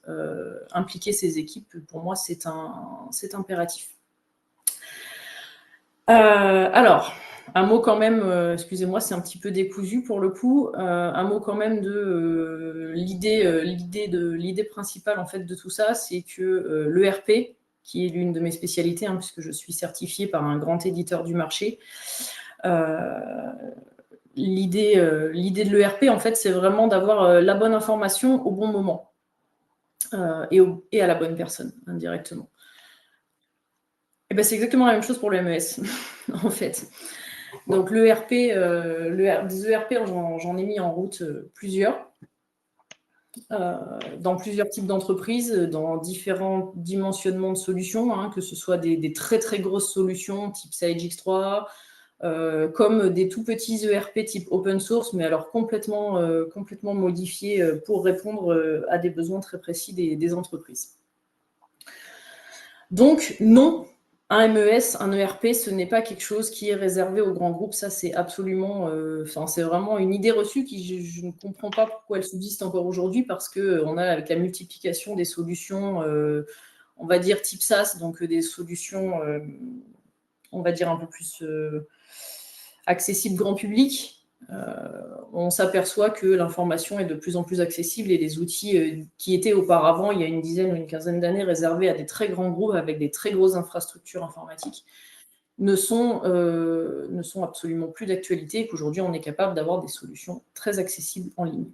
impliquer ces équipes, pour moi, c'est impératif. Alors, un mot quand même, excusez-moi, c'est un petit peu décousu pour le coup, un mot quand même de l'idée principale en fait de tout ça, c'est que l'ERP, qui est l'une de mes spécialités, puisque je suis certifiée par un grand éditeur du marché, l'idée de l'ERP, en fait, c'est vraiment d'avoir la bonne information au bon moment et à la bonne personne, indirectement. Et ben, c'est exactement la même chose pour le MES, en fait. Donc l'ERP, des ERP, j'en ai mis en route plusieurs, dans plusieurs types d'entreprises, dans différents dimensionnements de solutions, que ce soit des très très grosses solutions type Sage X3, comme des tout petits ERP type open source, mais alors complètement modifiés pour répondre à des besoins très précis des entreprises. Donc non, un MES, un ERP, ce n'est pas quelque chose qui est réservé aux grands groupes. Ça, c'est absolument, c'est vraiment une idée reçue qui je ne comprends pas pourquoi elle subsiste encore aujourd'hui, parce qu'on a, avec la multiplication des solutions, on va dire type SaaS, donc des solutions, on va dire un peu plus accessibles grand public. On s'aperçoit que l'information est de plus en plus accessible et les outils qui étaient auparavant, il y a une dizaine ou une quinzaine d'années, réservés à des très grands groupes avec des très grosses infrastructures informatiques, ne sont absolument plus d'actualité et qu'aujourd'hui, on est capable d'avoir des solutions très accessibles en ligne.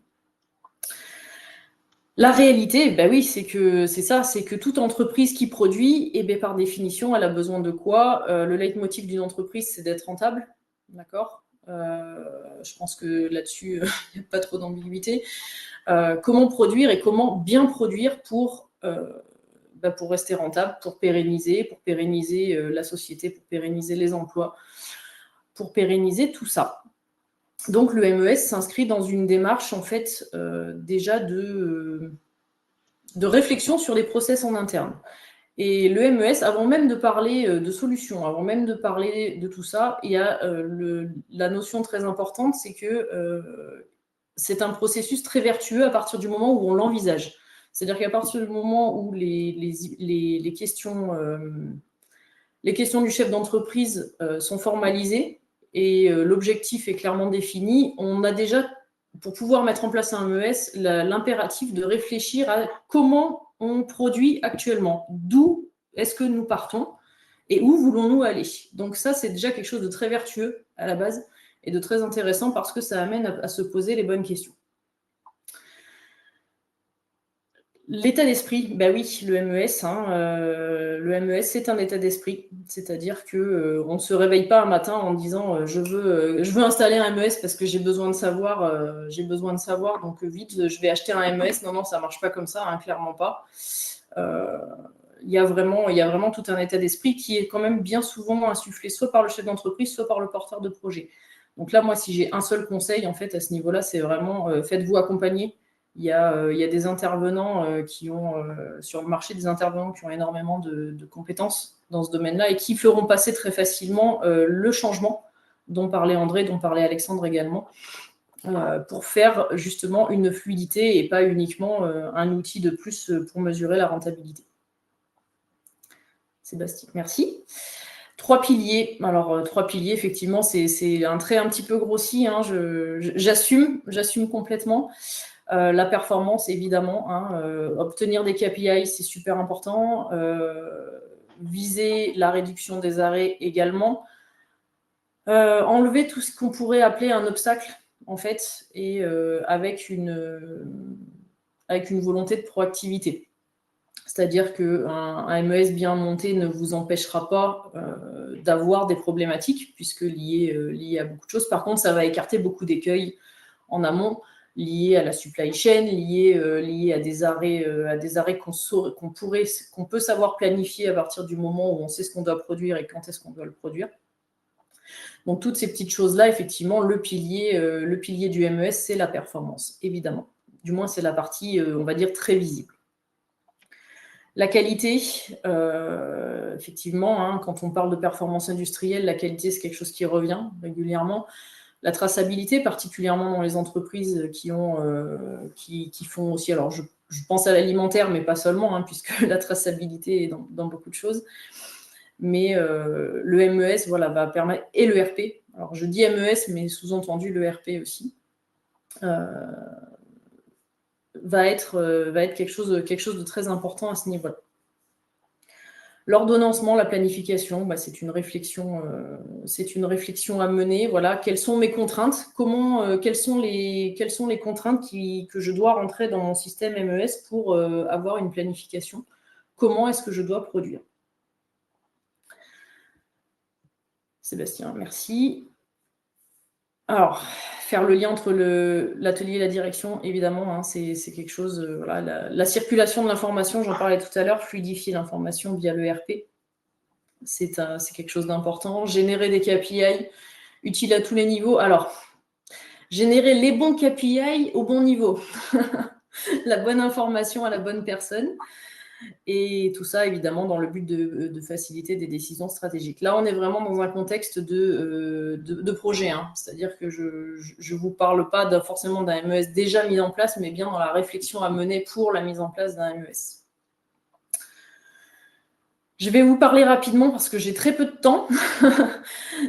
La réalité, oui, c'est que toute entreprise qui produit, par définition, elle a besoin de quoi? Le leitmotiv d'une entreprise, c'est d'être rentable, d'accord? Je pense que là-dessus, il n'y a pas trop d'ambiguïté. Comment produire et comment bien produire pour rester rentable, pour pérenniser la société, pour pérenniser les emplois, pour pérenniser tout ça. Donc le MES s'inscrit dans une démarche en fait déjà de réflexion sur les process en interne. Et le MES, avant même de parler de solutions, avant même de parler de tout ça, il y a la notion très importante, c'est que c'est un processus très vertueux à partir du moment où on l'envisage. C'est-à-dire qu'à partir du moment où les questions du chef d'entreprise sont formalisées et l'objectif est clairement défini, on a déjà, pour pouvoir mettre en place un MES, l'impératif de réfléchir à comment on produit actuellement, d'où est-ce que nous partons et où voulons-nous aller. Donc ça, c'est déjà quelque chose de très vertueux à la base et de très intéressant parce que ça amène à se poser les bonnes questions. L'état d'esprit, bah oui, le MES, c'est un état d'esprit, c'est-à-dire que on ne se réveille pas un matin en disant je veux installer un MES parce que j'ai besoin de savoir, donc vite je vais acheter un MES. Non, ça marche pas comme ça, hein, clairement pas. Il y a vraiment tout un état d'esprit qui est quand même bien souvent insufflé soit par le chef d'entreprise, soit par le porteur de projet. Donc là, moi, si j'ai un seul conseil, en fait, à ce niveau-là, c'est vraiment faites-vous accompagner. Il y a des intervenants sur le marché, des intervenants qui ont énormément de compétences dans ce domaine-là et qui feront passer très facilement le changement dont parlait André, dont parlait Alexandre également, pour faire justement une fluidité et pas uniquement un outil de plus pour mesurer la rentabilité. Sébastien, merci. 3 piliers. Alors, 3 piliers, effectivement, c'est un trait un petit peu grossi. Hein, j'assume complètement. La performance, évidemment. Hein, obtenir des KPI, c'est super important. Viser la réduction des arrêts également. Enlever tout ce qu'on pourrait appeler un obstacle, en fait, et avec une volonté de proactivité. C'est-à-dire qu'un MES bien monté ne vous empêchera pas d'avoir des problématiques, puisque liées à beaucoup de choses. Par contre, ça va écarter beaucoup d'écueils en amont, liés à la supply chain, liés à des arrêts qu'on peut savoir planifier à partir du moment où on sait ce qu'on doit produire et quand est-ce qu'on doit le produire. Donc, toutes ces petites choses-là, effectivement, le pilier du MES, c'est la performance, évidemment. Du moins, c'est la partie, on va dire, très visible. La qualité, effectivement, hein, quand on parle de performance industrielle, la qualité, c'est quelque chose qui revient régulièrement. La traçabilité, particulièrement dans les entreprises qui font aussi, alors je pense à l'alimentaire, mais pas seulement, hein, puisque la traçabilité est dans beaucoup de choses. Mais le MES, voilà, va permettre, et le RP, alors je dis MES, mais sous-entendu le RP aussi, va être quelque chose de très important à ce niveau-là. L'ordonnancement, la planification, c'est une réflexion à mener. Voilà, quelles sont mes contraintes ? Quelles sont les contraintes que je dois rentrer dans mon système MES pour avoir une planification ? Comment est-ce que je dois produire ? Sébastien, merci. Alors, faire le lien entre l'atelier et la direction, évidemment, hein, c'est quelque chose. Voilà, la circulation de l'information, j'en parlais tout à l'heure, fluidifier l'information via le RP, c'est quelque chose d'important. Générer des KPI utiles à tous les niveaux. Alors, générer les bons KPI au bon niveau, la bonne information à la bonne personne. Et tout ça, évidemment, dans le but de faciliter des décisions stratégiques. Là, on est vraiment dans un contexte de projet. Hein. C'est-à-dire que je ne vous parle pas forcément d'un MES déjà mis en place, mais bien dans la réflexion à mener pour la mise en place d'un MES. Je vais vous parler rapidement, parce que j'ai très peu de temps,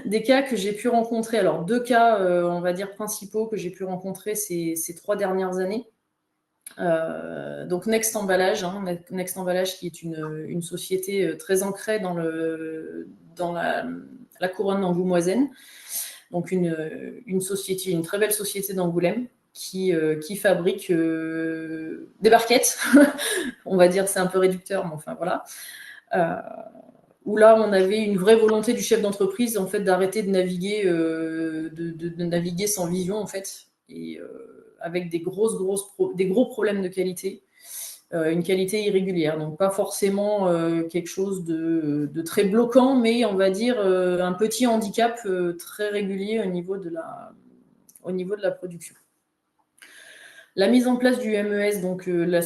des cas que j'ai pu rencontrer. Alors, 2 cas, on va dire, principaux que j'ai pu rencontrer ces 3 dernières années. Donc Next Emballage, hein, Next Emballage qui est une société très ancrée dans la couronne d'Angoumoisaine, donc une très belle société d'Angoulême qui fabrique des barquettes, on va dire, c'est un peu réducteur, mais enfin voilà, où là on avait une vraie volonté du chef d'entreprise en fait d'arrêter de naviguer, de naviguer sans vision en fait, et avec des gros problèmes de qualité, une qualité irrégulière. Donc, pas forcément quelque chose de très bloquant, mais on va dire un petit handicap très régulier au niveau de la production. La mise en place du MES, donc le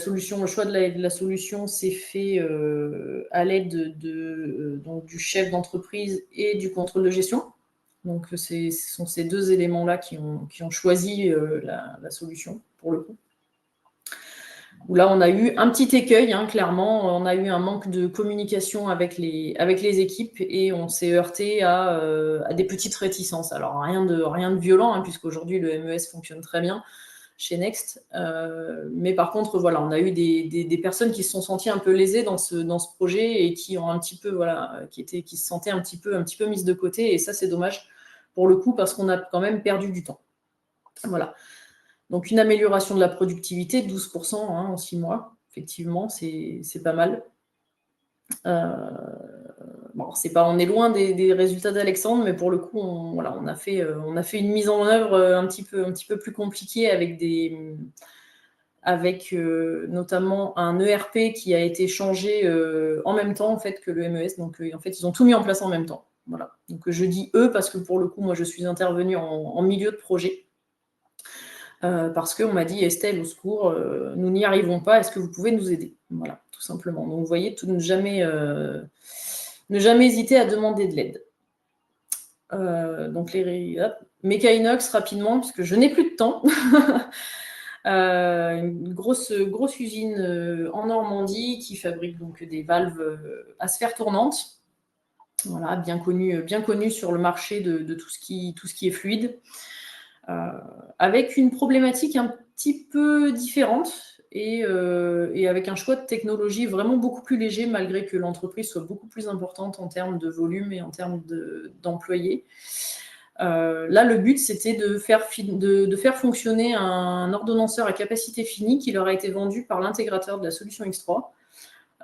choix de la solution s'est fait à l'aide du chef d'entreprise et du contrôle de gestion. Donc, ce sont ces 2 éléments-là qui ont choisi la solution, pour le coup. où là, on a eu un petit écueil, hein, clairement. On a eu un manque de communication avec les équipes et on s'est heurté à des petites réticences. Alors, rien de violent, hein, puisqu'aujourd'hui, le MES fonctionne très bien chez Next. Mais par contre, voilà, on a eu des personnes qui se sont senties un peu lésées dans ce projet et qui ont un petit peu, voilà, qui se sentaient un petit peu mises de côté. Et ça, c'est dommage pour le coup parce qu'on a quand même perdu du temps. Voilà. Donc, une amélioration de la productivité, 12% hein, en 6 mois. Effectivement, c'est pas mal. Bon, on est loin des résultats d'Alexandre, mais pour le coup, on a fait une mise en œuvre un petit peu plus compliquée avec notamment un ERP qui a été changé en même temps en fait, que le MES. Donc, en fait, ils ont tout mis en place en même temps. Voilà. Donc, je dis eux parce que pour le coup, moi, je suis intervenue en milieu de projet. Parce qu'on m'a dit Estelle, au secours, nous n'y arrivons pas, est-ce que vous pouvez nous aider? Voilà, tout simplement. Donc vous voyez, ne jamais hésiter à demander de l'aide. Donc Mecha Inox rapidement, puisque je n'ai plus de temps. Une grosse usine en Normandie qui fabrique donc des valves à sphère tournante. Voilà, bien connu sur le marché de tout ce qui est fluide. Avec une problématique un petit peu différente et avec un choix de technologie vraiment beaucoup plus léger, malgré que l'entreprise soit beaucoup plus importante en termes de volume et en termes d'employés. Là, le but, c'était de faire fonctionner un ordonnanceur à capacité finie qui leur a été vendu par l'intégrateur de la solution X3.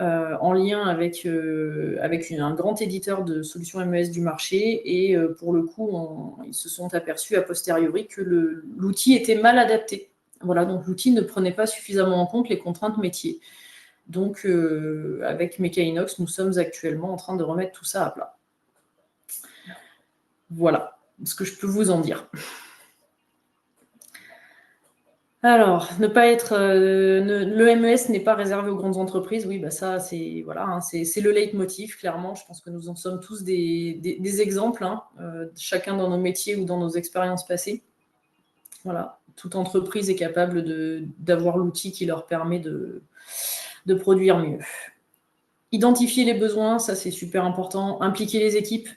En lien avec un grand éditeur de solutions MES du marché. Et pour le coup, ils se sont aperçus a posteriori que l'outil était mal adapté. Voilà, donc l'outil ne prenait pas suffisamment en compte les contraintes métiers. Donc, avec Mecha Inox, nous sommes actuellement en train de remettre tout ça à plat. Voilà ce que je peux vous en dire. Alors, ne pas être, le MES n'est pas réservé aux grandes entreprises. Oui, bah ça, c'est voilà, hein, c'est le leitmotiv, clairement. Je pense que nous en sommes tous des exemples, hein, chacun dans nos métiers ou dans nos expériences passées. Voilà, toute entreprise est capable d'avoir l'outil qui leur permet de produire mieux. Identifier les besoins, ça c'est super important. Impliquer les équipes.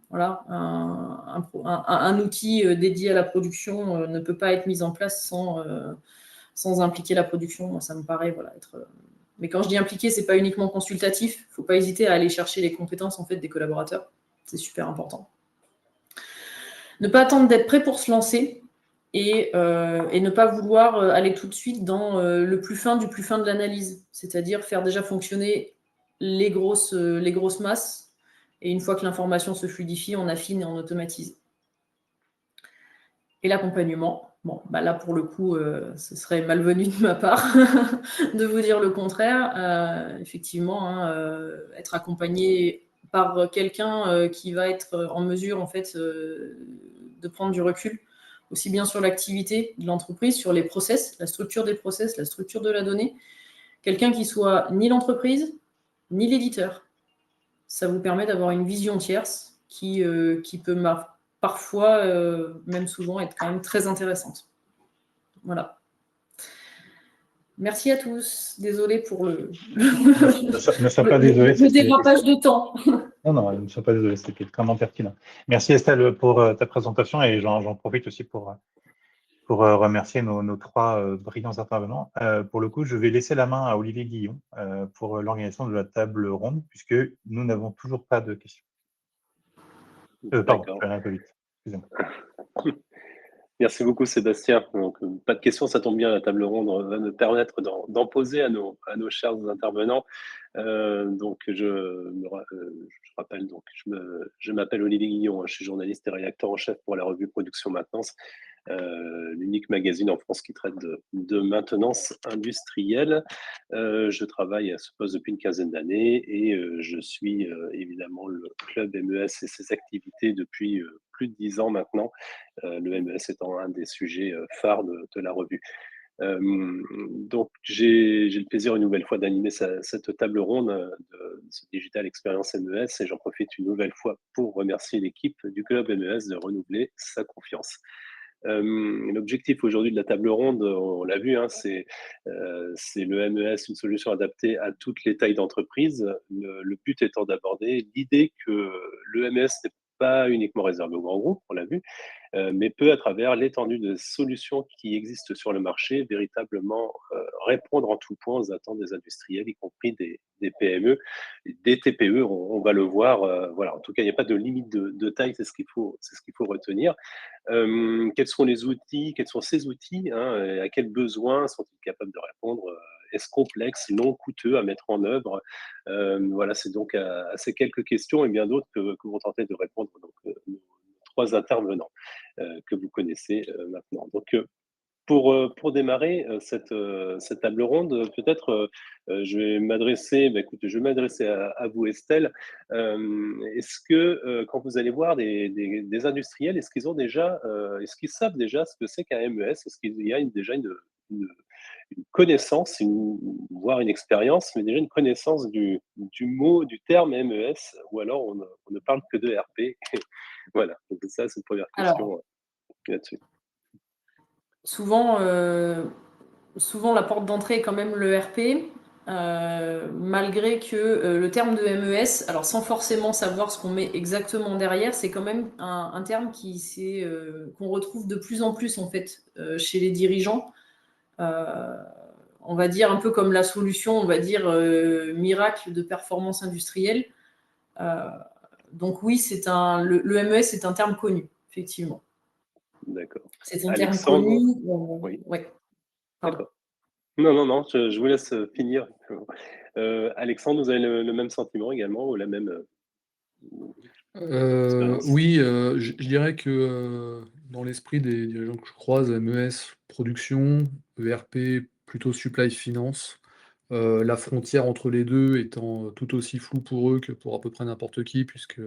Voilà, un outil dédié à la production ne peut pas être mis en place sans impliquer la production. Moi, ça me paraît être. Mais quand je dis impliquer, c'est pas uniquement consultatif. Il ne faut pas hésiter à aller chercher les compétences en fait des collaborateurs. C'est super important. Ne pas attendre d'être prêt pour se lancer et ne pas vouloir aller tout de suite dans le plus fin du plus fin de l'analyse. C'est-à-dire faire déjà fonctionner les grosses masses. Et une fois que l'information se fluidifie, on affine et on automatise. Et l'accompagnement, bon, bah là pour le coup, ce serait malvenu de ma part de vous dire le contraire. Effectivement, hein, être accompagné par quelqu'un qui va être en mesure en fait de prendre du recul, aussi bien sur l'activité de l'entreprise, sur les process, la structure des process, la structure de la donnée. Quelqu'un qui soit ni l'entreprise, ni l'éditeur. Ça vous permet d'avoir une vision tierce qui peut parfois, même souvent, être quand même très intéressante. Voilà. Merci à tous. Désolée pour le dérapage de temps. Non, ne sois pas désolé, c'était extrêmement pertinent. Merci Estelle pour ta présentation et j'en profite aussi pour remercier nos 3 brillants intervenants. Pour le coup, je vais laisser la main à Olivier Guillon pour l'organisation de la table ronde, puisque nous n'avons toujours pas de questions. Pardon, je vais aller un peu vite. Excusez-moi. Merci beaucoup Sébastien. Donc, pas de questions, ça tombe bien, la table ronde va nous permettre d'en poser à nos chers intervenants. Donc je rappelle, donc je m'appelle Olivier Guillon, je suis journaliste et rédacteur en chef pour la revue Production Maintenance, l'unique magazine en France qui traite de maintenance industrielle. Je travaille à ce poste depuis une quinzaine d'années et je suis évidemment le club MES et ses activités depuis plus de 10 ans maintenant, le MES étant un des sujets phares de la revue. Donc, j'ai le plaisir une nouvelle fois d'animer cette table ronde de ce Digital Experience MES et j'en profite une nouvelle fois pour remercier l'équipe du club MES de renouveler sa confiance. L'objectif aujourd'hui de la table ronde, on l'a vu, hein, c'est le MES, une solution adaptée à toutes les tailles d'entreprise. Le but étant d'aborder l'idée que le MES n'est pas uniquement réservé aux grands groupes, on l'a vu, mais peut, à travers l'étendue de solutions qui existent sur le marché, véritablement répondre en tout point aux attentes des industriels, y compris des PME, des TPE, on va le voir. Voilà, en tout cas, il n'y a pas de limite de taille, c'est ce qu'il faut retenir. Quels sont les outils, quels sont ces outils, hein, et à quels besoins sont-ils capables de répondre? Est-ce complexe, non coûteux à mettre en œuvre? Voilà, c'est donc à ces quelques questions et bien d'autres que vont tenter de répondre donc, nos 3 intervenants que vous connaissez maintenant. Donc, pour démarrer cette table ronde, peut-être je vais m'adresser, écoutez, je vais m'adresser à vous, Estelle. Est-ce que quand vous allez voir des industriels, est-ce qu'ils savent déjà ce que c'est qu'un MES? Est-ce qu'il y a déjà une, une connaissance, voire une expérience, mais déjà une connaissance du mot, du terme MES, ou alors on ne parle que de RP? Voilà, donc ça, c'est une première Alors, question là-dessus. souvent, souvent la porte d'entrée est quand même le RP, malgré que le terme de MES, alors sans forcément savoir ce qu'on met exactement derrière, c'est quand même un terme qu'on retrouve de plus en plus en fait chez les dirigeants. On va dire un peu comme la solution, on va dire miracle de performance industrielle. Donc oui, le MES est un terme connu, effectivement. D'accord. C'est un terme Alexandre? connu. Oui, Ouais, pardon. d'accord. Non, je vous laisse finir. Alexandre, vous avez le même sentiment également ou la même expérience? Oui, je dirais que dans l'esprit des dirigeants que je croise, MES production, ERP plutôt supply finance, la frontière entre les deux étant tout aussi floue pour eux que pour à peu près n'importe qui, puisque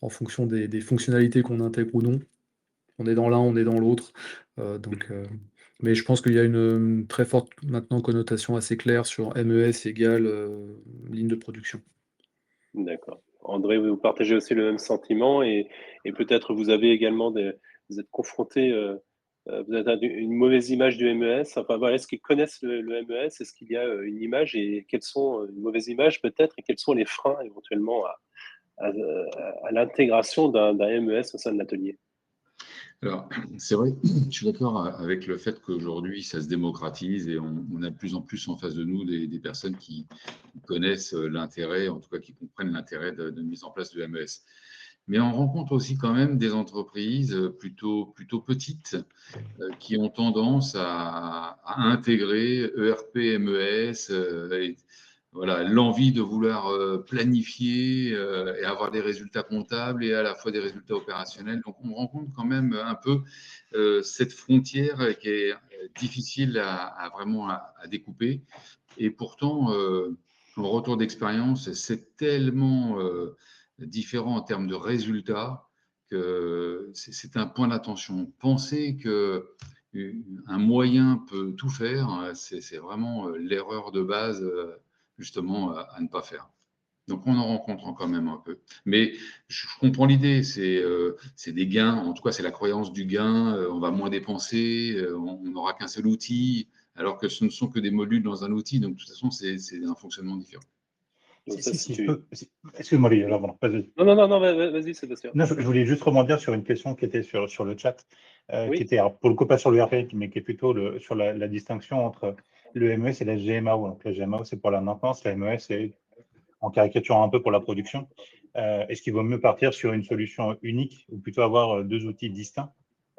en fonction des fonctionnalités qu'on intègre ou non, on est dans l'un, on est dans l'autre. Donc, mais je pense qu'il y a une très forte maintenant connotation assez claire sur MES égale ligne de production. D'accord. André, vous partagez aussi le même sentiment et peut-être vous avez également vous êtes confronté, vous avez une mauvaise image du MES. Enfin voilà, est-ce qu'ils connaissent le MES? Est-ce qu'il y a une image et quelles sont une mauvaise image peut-être et quels sont les freins éventuellement à, à l'intégration d'un MES au sein de l'atelier? Alors, c'est vrai, je suis d'accord avec le fait qu'aujourd'hui, ça se démocratise et on a de plus en plus en face de nous des personnes qui connaissent l'intérêt, en tout cas qui comprennent l'intérêt de mise en place de MES. Mais on rencontre aussi quand même des entreprises plutôt petites qui ont tendance à intégrer ERP, MES, et voilà, l'envie de vouloir planifier et avoir des résultats comptables et à la fois des résultats opérationnels. Donc, on rencontre quand même un peu cette frontière qui est difficile à vraiment à découper. Et pourtant, en retour d'expérience, c'est tellement différent en termes de résultats que c'est un point d'attention. Penser que un moyen peut tout faire, c'est vraiment l'erreur de base, justement, à ne pas faire. Donc, on en rencontre quand même un peu. Mais je comprends l'idée, c'est des gains, en tout cas, c'est la croyance du gain, on va moins dépenser, on n'aura qu'un seul outil, alors que ce ne sont que des modules dans un outil. Donc, de toute façon, c'est un fonctionnement différent. Donc ça, Si je peux, excuse-moi, Olivier, alors, bon, vas-y. Non, vas-y, Sébastien. Non, je voulais juste rebondir sur une question qui était sur le chat, qui Oui, était, alors, pour le coup, pas sur le RP, mais qui est plutôt sur la distinction entre le MES et la GMAO. Donc, la GMAO, c'est pour la maintenance, la MES, c'est en caricaturant un peu pour la production. Est-ce qu'il vaut mieux partir sur une solution unique ou plutôt avoir deux outils distincts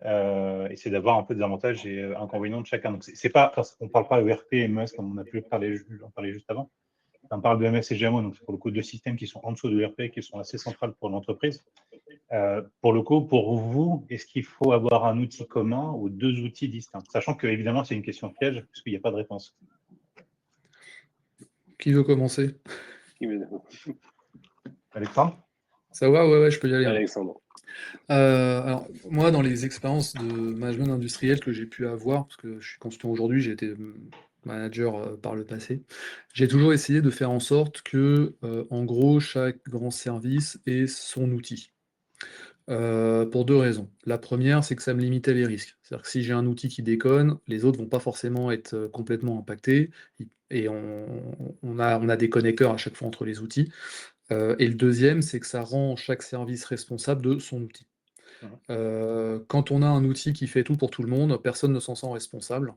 et c'est d'avoir un peu des avantages et inconvénients de chacun. Donc, c'est pas, on ne parle pas ERP et MES comme on a pu parler juste avant. On parle de MS et GMO, donc c'est pour le coup deux systèmes qui sont en dessous de l'ERP, qui sont assez centrales pour l'entreprise. Pour le coup, pour vous, est-ce qu'il faut avoir un outil commun ou deux outils distincts? Sachant que, évidemment, c'est une question piège, puisqu'il n'y a pas de réponse. Qui veut commencer? Alexandre? Ça va? Ouais, je peux y aller, hein. Alexandre. Alors, moi, dans les expériences de management industriel que j'ai pu avoir, parce que je suis consultant aujourd'hui, j'ai été manager par le passé, j'ai toujours essayé de faire en sorte que, en gros, chaque grand service ait son outil. Pour deux raisons. La première, c'est que ça me limitait les risques. C'est-à-dire que si j'ai un outil qui déconne, les autres vont pas forcément être complètement impactés. Et on a des connecteurs à chaque fois entre les outils. Et le deuxième, c'est que ça rend chaque service responsable de son outil. Mhm. Quand on a un outil qui fait tout pour tout le monde, personne ne s'en sent responsable.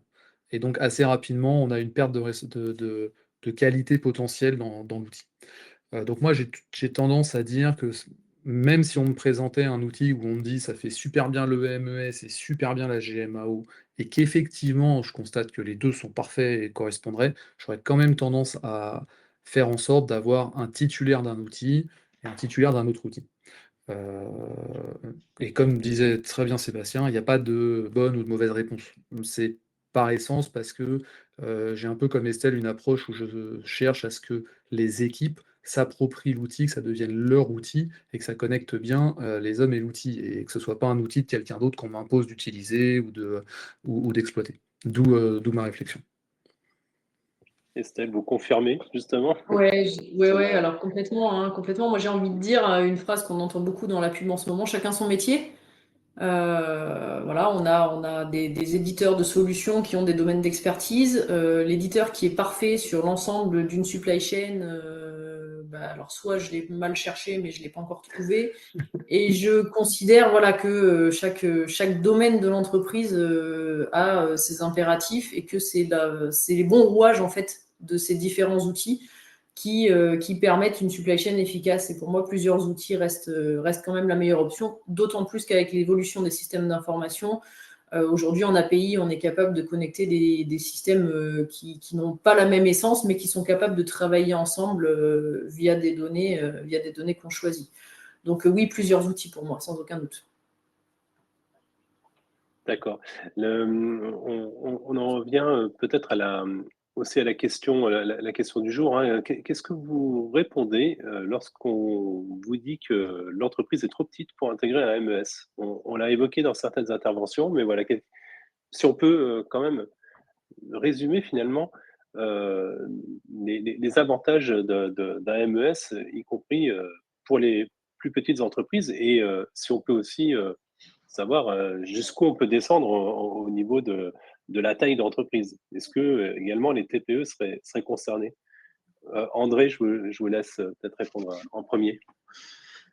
Et donc assez rapidement, on a une perte de qualité potentielle dans l'outil. Donc moi, j'ai tendance à dire que même si on me présentait un outil où on me dit ça fait super bien le MES et super bien la GMAO, et qu'effectivement, je constate que les deux sont parfaits et correspondraient, j'aurais quand même tendance à faire en sorte d'avoir un titulaire d'un outil et un titulaire d'un autre outil. Euh, et comme disait très bien Sébastien, il n'y a pas de bonne ou de mauvaise réponse. C'est par essence parce que j'ai un peu comme Estelle une approche où je cherche à ce que les équipes s'approprient l'outil, que ça devienne leur outil et que ça connecte bien les hommes et l'outil et que ce soit pas un outil de quelqu'un d'autre qu'on m'impose d'utiliser ou d'exploiter. D'où ma réflexion. Estelle, vous confirmez justement? Ouais, alors complètement, hein, complètement. Moi, j'ai envie de dire une phrase qu'on entend beaucoup dans la pub en ce moment, chacun son métier. Voilà, on a des éditeurs de solutions qui ont des domaines d'expertise. L'éditeur qui est parfait sur l'ensemble d'une supply chain, alors soit je l'ai mal cherché, mais je ne l'ai pas encore trouvé. Et je considère voilà, que chaque domaine de l'entreprise a ses impératifs et que c'est les bons rouages en fait, de ces différents outils qui permettent une supply chain efficace. Et pour moi, plusieurs outils restent quand même la meilleure option, d'autant plus qu'avec l'évolution des systèmes d'information, aujourd'hui en API, on est capable de connecter des systèmes qui n'ont pas la même essence, mais qui sont capables de travailler ensemble via des données qu'on choisit. Donc oui, plusieurs outils pour moi, sans aucun doute. D'accord. On en revient peut-être aussi à la question, la question du jour, hein. Qu'est-ce que vous répondez lorsqu'on vous dit que l'entreprise est trop petite pour intégrer un MES? On l'a évoqué dans certaines interventions, mais voilà, si on peut quand même résumer finalement les avantages d'un MES, y compris pour les plus petites entreprises, et si on peut aussi savoir jusqu'où on peut descendre au niveau de la taille d'entreprise. Est-ce que également les TPE seraient concernés? André, je vous laisse peut-être répondre en premier.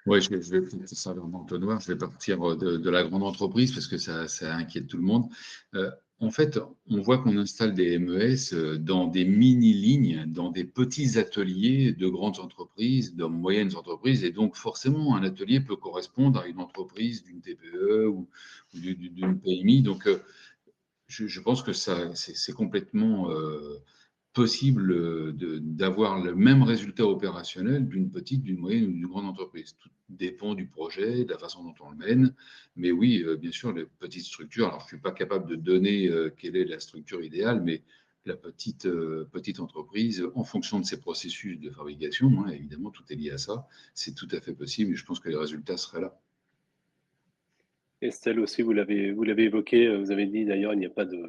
Oui, je vais faire ça dans l'entonnoir. Je vais partir de la grande entreprise parce que ça inquiète tout le monde. En fait, on voit qu'on installe des MES dans des mini-lignes, dans des petits ateliers de grandes entreprises, de moyennes entreprises. Et donc, forcément, un atelier peut correspondre à une entreprise d'une TPE ou d'une PMI. Donc, je pense que c'est complètement possible d'avoir le même résultat opérationnel d'une petite, d'une moyenne ou d'une grande entreprise. Tout dépend du projet, de la façon dont on le mène. Mais oui, bien sûr, les petites structures, alors je ne suis pas capable de donner quelle est la structure idéale, mais la petite entreprise, en fonction de ses processus de fabrication, hein, évidemment, tout est lié à ça, c'est tout à fait possible et je pense que les résultats seraient là. Estelle aussi, vous l'avez évoqué, vous avez dit d'ailleurs, il n'y a pas de.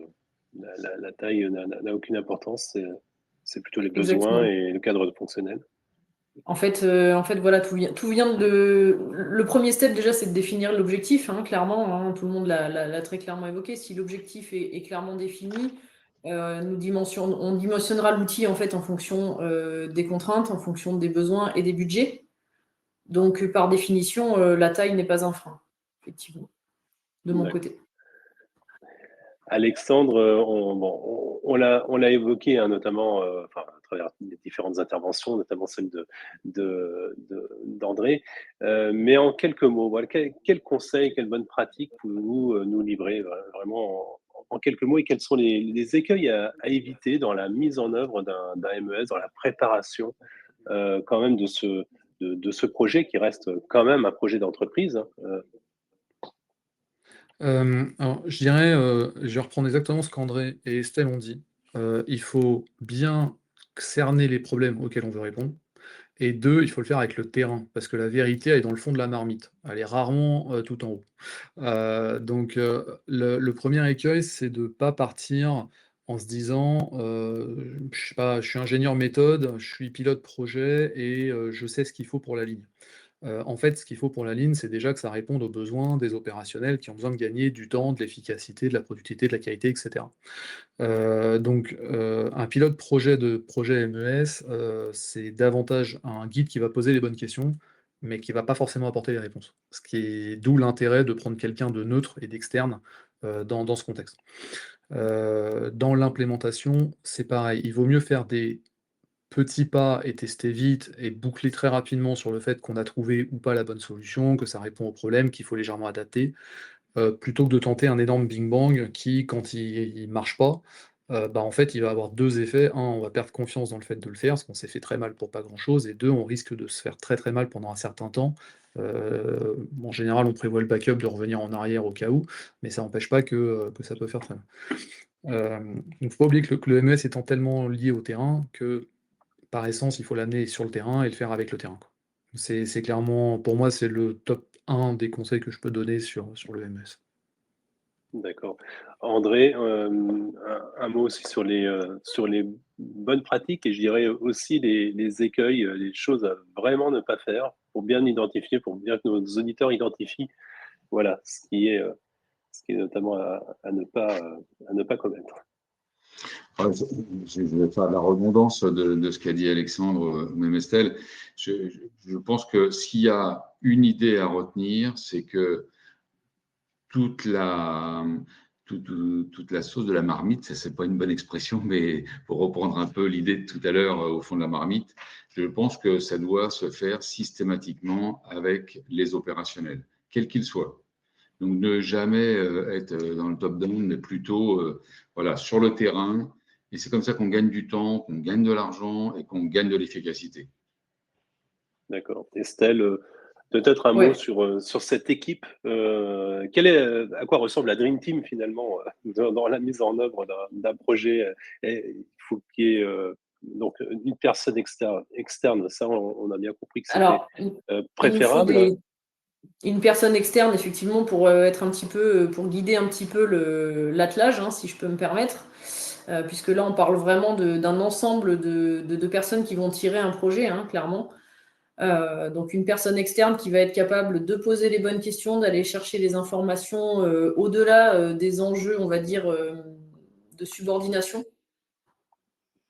La taille n'a aucune importance, c'est plutôt les besoins Exactement. et le cadre fonctionnel. En fait, voilà, tout vient de. Le premier step, déjà, c'est de définir l'objectif, hein, clairement. Hein, tout le monde l'a très clairement évoqué. Si l'objectif est clairement défini, on dimensionnera l'outil en fait en fonction des contraintes, en fonction des besoins et des budgets. Donc, par définition, la taille n'est pas un frein, effectivement, de mon côté. Alexandre, on l'a évoqué, hein, notamment à travers les différentes interventions, notamment celle d'André. Mais en quelques mots, voilà, quel conseil, quelle bonne pratique pouvez-vous nous livrer vraiment en quelques mots, et quels sont les écueils à éviter dans la mise en œuvre d'un MES, dans la préparation quand même de ce projet qui reste quand même un projet d'entreprise, hein. Alors, je dirais, je vais reprendre exactement ce qu'André et Estelle ont dit. Il faut bien cerner les problèmes auxquels on veut répondre. Et deux, il faut le faire avec le terrain, parce que la vérité, elle est dans le fond de la marmite. Elle est rarement tout en haut. Donc, le premier écueil, c'est de ne pas partir en se disant, je sais pas, je suis ingénieur méthode, je suis pilote projet et je sais ce qu'il faut pour la ligne. En fait, ce qu'il faut pour la Lean, c'est déjà que ça réponde aux besoins des opérationnels qui ont besoin de gagner du temps, de l'efficacité, de la productivité, de la qualité, et cetera. Un pilote projet MES, c'est davantage un guide qui va poser les bonnes questions, mais qui va pas forcément apporter les réponses. Ce qui est d'où l'intérêt de prendre quelqu'un de neutre et d'externe, dans ce contexte. Dans l'implémentation, c'est pareil, il vaut mieux faire des petits pas et tester vite et boucler très rapidement sur le fait qu'on a trouvé ou pas la bonne solution, que ça répond au problème, qu'il faut légèrement adapter, plutôt que de tenter un énorme bing bang qui, quand il marche pas, bah, en fait, il va avoir 2 effets. Un, on va perdre confiance dans le fait de le faire, parce qu'on s'est fait très mal pour pas grand chose, et 2, on risque de se faire très, très mal pendant un certain temps. En général, on prévoit le backup de revenir en arrière au cas où, mais ça n'empêche pas que ça peut faire très mal. Il ne faut pas oublier que le MES étant tellement lié au terrain que, par essence, il faut l'amener sur le terrain et le faire avec le terrain, quoi. C'est clairement, pour moi, c'est le top 1 des conseils que je peux donner sur le MES. D'accord. André, un mot aussi sur les bonnes pratiques et je dirais aussi les écueils, les choses à vraiment ne pas faire pour bien identifier, pour bien que nos auditeurs identifient, voilà, ce qui est notamment à ne pas commettre. Ah, je vais faire de la redondance de ce qu'a dit Alexandre Memestel. Je pense que s'il y a une idée à retenir, c'est que toute la, toute la sauce de la marmite, c'est pas une bonne expression, mais pour reprendre un peu l'idée de tout à l'heure au fond de la marmite, je pense que ça doit se faire systématiquement avec les opérationnels, quels qu'ils soient. Donc, ne jamais être dans le top-down, mais plutôt voilà, sur le terrain. Et c'est comme ça qu'on gagne du temps, qu'on gagne de l'argent et qu'on gagne de l'efficacité. D'accord. Estelle, peut-être un mot Ouais. sur cette équipe. À quoi ressemble la Dream Team finalement dans la mise en œuvre d'un projet? Il faut qu'il y ait donc une personne externe. Ça, on a bien compris que c'était Alors, il nous faut préférable. une personne externe, effectivement, pour être un petit peu, pour guider un petit peu l'attelage, hein, si je peux me permettre. Puisque là, on parle vraiment d'un ensemble de personnes qui vont tirer un projet, hein, clairement. Donc une personne externe qui va être capable de poser les bonnes questions, d'aller chercher les informations au-delà des enjeux, on va dire, de subordination.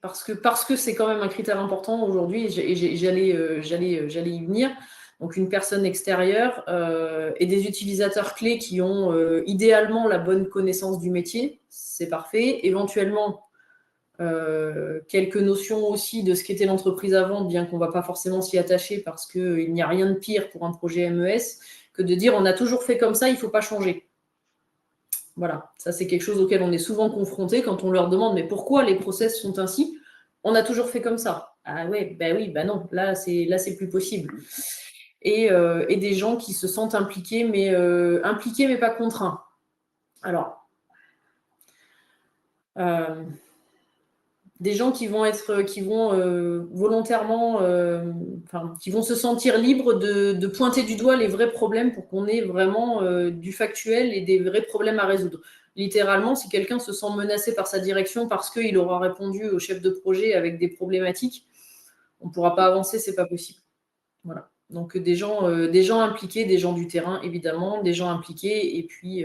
Parce que c'est quand même un critère important aujourd'hui, et j'allais y venir. Donc une personne extérieure et des utilisateurs clés qui ont idéalement la bonne connaissance du métier, c'est parfait. Éventuellement, quelques notions aussi de ce qu'était l'entreprise avant, bien qu'on ne va pas forcément s'y attacher parce qu'il n'y a rien de pire pour un projet MES que de dire on a toujours fait comme ça, il ne faut pas changer. Voilà, ça c'est quelque chose auquel on est souvent confronté quand on leur demande mais pourquoi les process sont ainsi? On a toujours fait comme ça. Ah ouais, ben oui, ben non, là c'est plus possible. Et des gens qui se sentent impliqués mais pas contraints. Alors, des gens qui vont volontairement, qui vont se sentir libres de pointer du doigt les vrais problèmes pour qu'on ait vraiment du factuel et des vrais problèmes à résoudre. Littéralement, si quelqu'un se sent menacé par sa direction parce qu'il aura répondu au chef de projet avec des problématiques, on ne pourra pas avancer, c'est pas possible. Voilà. Donc des gens impliqués, des gens du terrain évidemment, des gens impliqués, et puis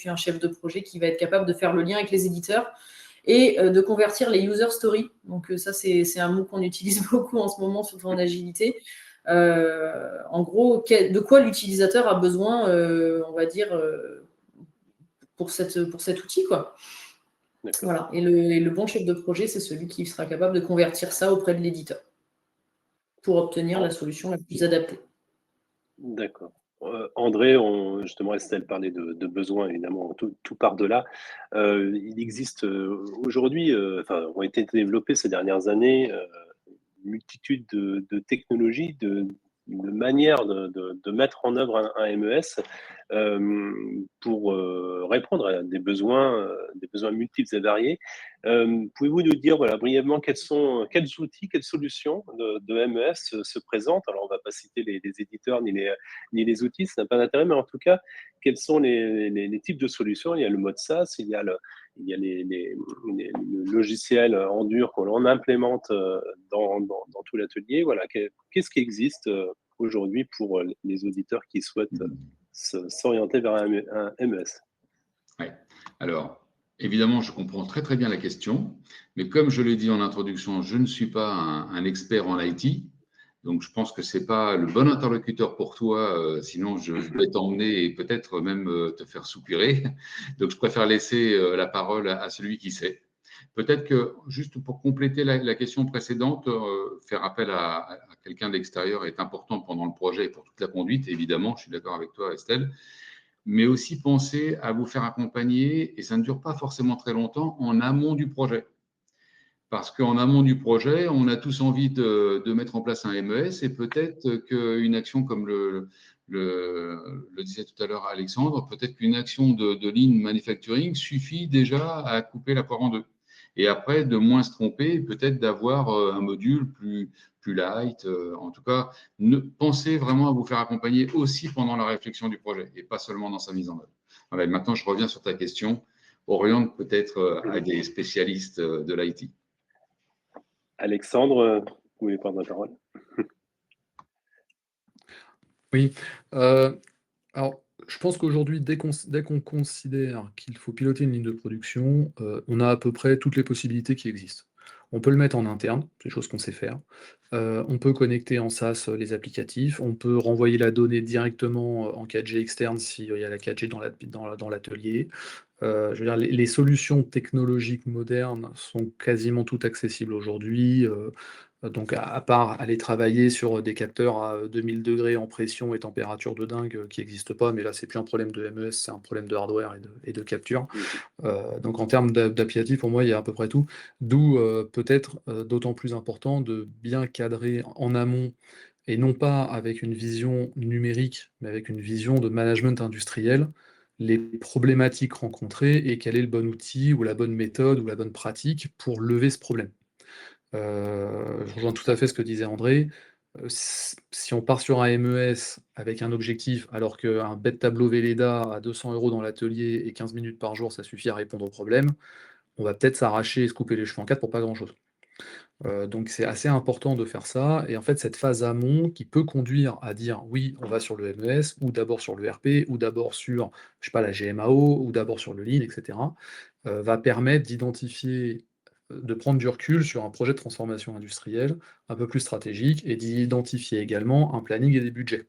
un chef de projet qui va être capable de faire le lien avec les éditeurs et de convertir les user stories. Donc ça, c'est un mot qu'on utilise beaucoup en ce moment, surtout en agilité. En gros, de quoi l'utilisateur a besoin, on va dire, pour cet outil, quoi. Voilà. Et le bon chef de projet, c'est celui qui sera capable de convertir ça auprès de l'éditeur pour obtenir la solution la plus adaptée. D'accord. André, justement, Estelle parlait de besoins, évidemment, tout part de là. Il existe aujourd'hui, ont été développées ces dernières années, une multitude de technologies, de manières de mettre en œuvre un MES pour répondre à des besoins multiples et variés. Pouvez-vous nous dire voilà, brièvement quels outils, quelles solutions de MES se présentent? Alors, on ne va pas citer les éditeurs ni les outils, ça n'a pas d'intérêt, mais en tout cas, quels sont les types de solutions? Il y a le mode SaaS, il y a les logiciels en dur qu'on implémente dans tout l'atelier. Voilà, qu'est-ce qui existe aujourd'hui pour les auditeurs qui souhaitent s'orienter vers un MES? Ouais. Alors, évidemment, je comprends très très bien la question, mais comme je l'ai dit en introduction, je ne suis pas un expert en IT, donc je pense que ce n'est pas le bon interlocuteur pour toi, sinon je vais t'emmener et peut-être même te faire soupirer. Donc je préfère laisser la parole à celui qui sait. Peut-être que, juste pour compléter la question précédente, faire appel à quelqu'un d'extérieur est important pendant le projet et pour toute la conduite, évidemment, je suis d'accord avec toi, Estelle, mais aussi penser à vous faire accompagner, et ça ne dure pas forcément très longtemps, en amont du projet. Parce qu'en amont du projet, on a tous envie de mettre en place un MES, et peut-être qu'une action comme le disait tout à l'heure Alexandre, peut-être qu'une action de lean manufacturing suffit déjà à couper la poire en deux. Et après, de moins se tromper, peut-être d'avoir un module plus light. En tout cas, pensez vraiment à vous faire accompagner aussi pendant la réflexion du projet et pas seulement dans sa mise en œuvre. Voilà, maintenant, je reviens sur ta question. Oriente peut-être à des spécialistes de l'IT. Alexandre, vous voulez prendre la parole? Oui. Alors, je pense qu'aujourd'hui, dès qu'on considère qu'il faut piloter une ligne de production, on a à peu près toutes les possibilités qui existent. On peut le mettre en interne, c'est des choses qu'on sait faire. On peut connecter en SaaS les applicatifs. On peut renvoyer la donnée directement en 4G externe s'il y a la 4G dans l'atelier. Je veux dire, les solutions technologiques modernes sont quasiment toutes accessibles aujourd'hui. Donc, à part aller travailler sur des capteurs à 2000 degrés en pression et température de dingue qui n'existent pas, mais là, c'est plus un problème de MES, c'est un problème de hardware et de capture. Donc, en termes d'applicatifs, pour moi, il y a à peu près tout. D'où peut-être d'autant plus important de bien cadrer en amont et non pas avec une vision numérique, mais avec une vision de management industriel, les problématiques rencontrées et quel est le bon outil ou la bonne méthode ou la bonne pratique pour lever ce problème. Je rejoins tout à fait ce que disait André. Si on part sur un MES avec un objectif, alors qu'un bête tableau Velleda à 200 € dans l'atelier et 15 minutes par jour, ça suffit à répondre au problème, on va peut-être s'arracher et se couper les cheveux en quatre pour pas grand-chose. Donc c'est assez important de faire ça. Et en fait, cette phase amont qui peut conduire à dire oui, on va sur le MES, ou d'abord sur l'ERP, ou d'abord sur, je sais pas, la GMAO, ou d'abord sur le Lean, etc., va permettre d'identifier, de prendre du recul sur un projet de transformation industrielle un peu plus stratégique et d'identifier également un planning et des budgets.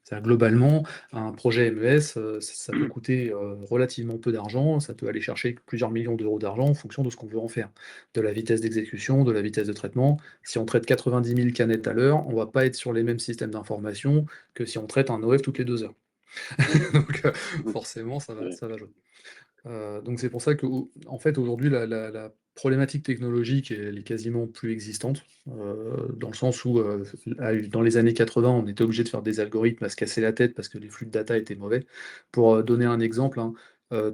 C'est-à-dire, globalement, un projet MES, ça peut coûter relativement peu d'argent, ça peut aller chercher plusieurs millions d'euros d'argent en fonction de ce qu'on veut en faire, de la vitesse d'exécution, de la vitesse de traitement. Si on traite 90 000 canettes à l'heure, on ne va pas être sur les mêmes systèmes d'information que si on traite un OF toutes les 2 heures. Donc forcément, ça va jouer. Donc c'est pour ça que, en fait, aujourd'hui, la problématique technologique, elle est quasiment plus existante, dans le sens où, dans les années 80, on était obligé de faire des algorithmes à se casser la tête parce que les flux de data étaient mauvais. Pour donner un exemple, hein,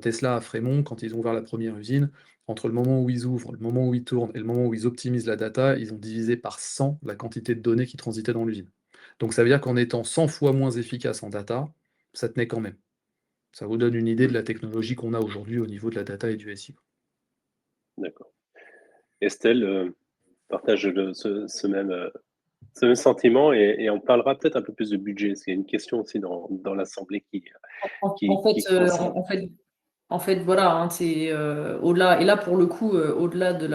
Tesla à Fremont, quand ils ont ouvert la première usine, entre le moment où ils ouvrent, le moment où ils tournent et le moment où ils optimisent la data, ils ont divisé par 100 la quantité de données qui transitaient dans l'usine. Donc ça veut dire qu'en étant 100 fois moins efficace en data, ça tenait quand même. Ça vous donne une idée de la technologie qu'on a aujourd'hui au niveau de la data et du SI. D'accord. Estelle partage ce même sentiment et on parlera peut-être un peu plus de budget. C'est une question aussi dans l'Assemblée qui En fait, voilà, hein, c'est au-delà, et là pour le coup, au-delà de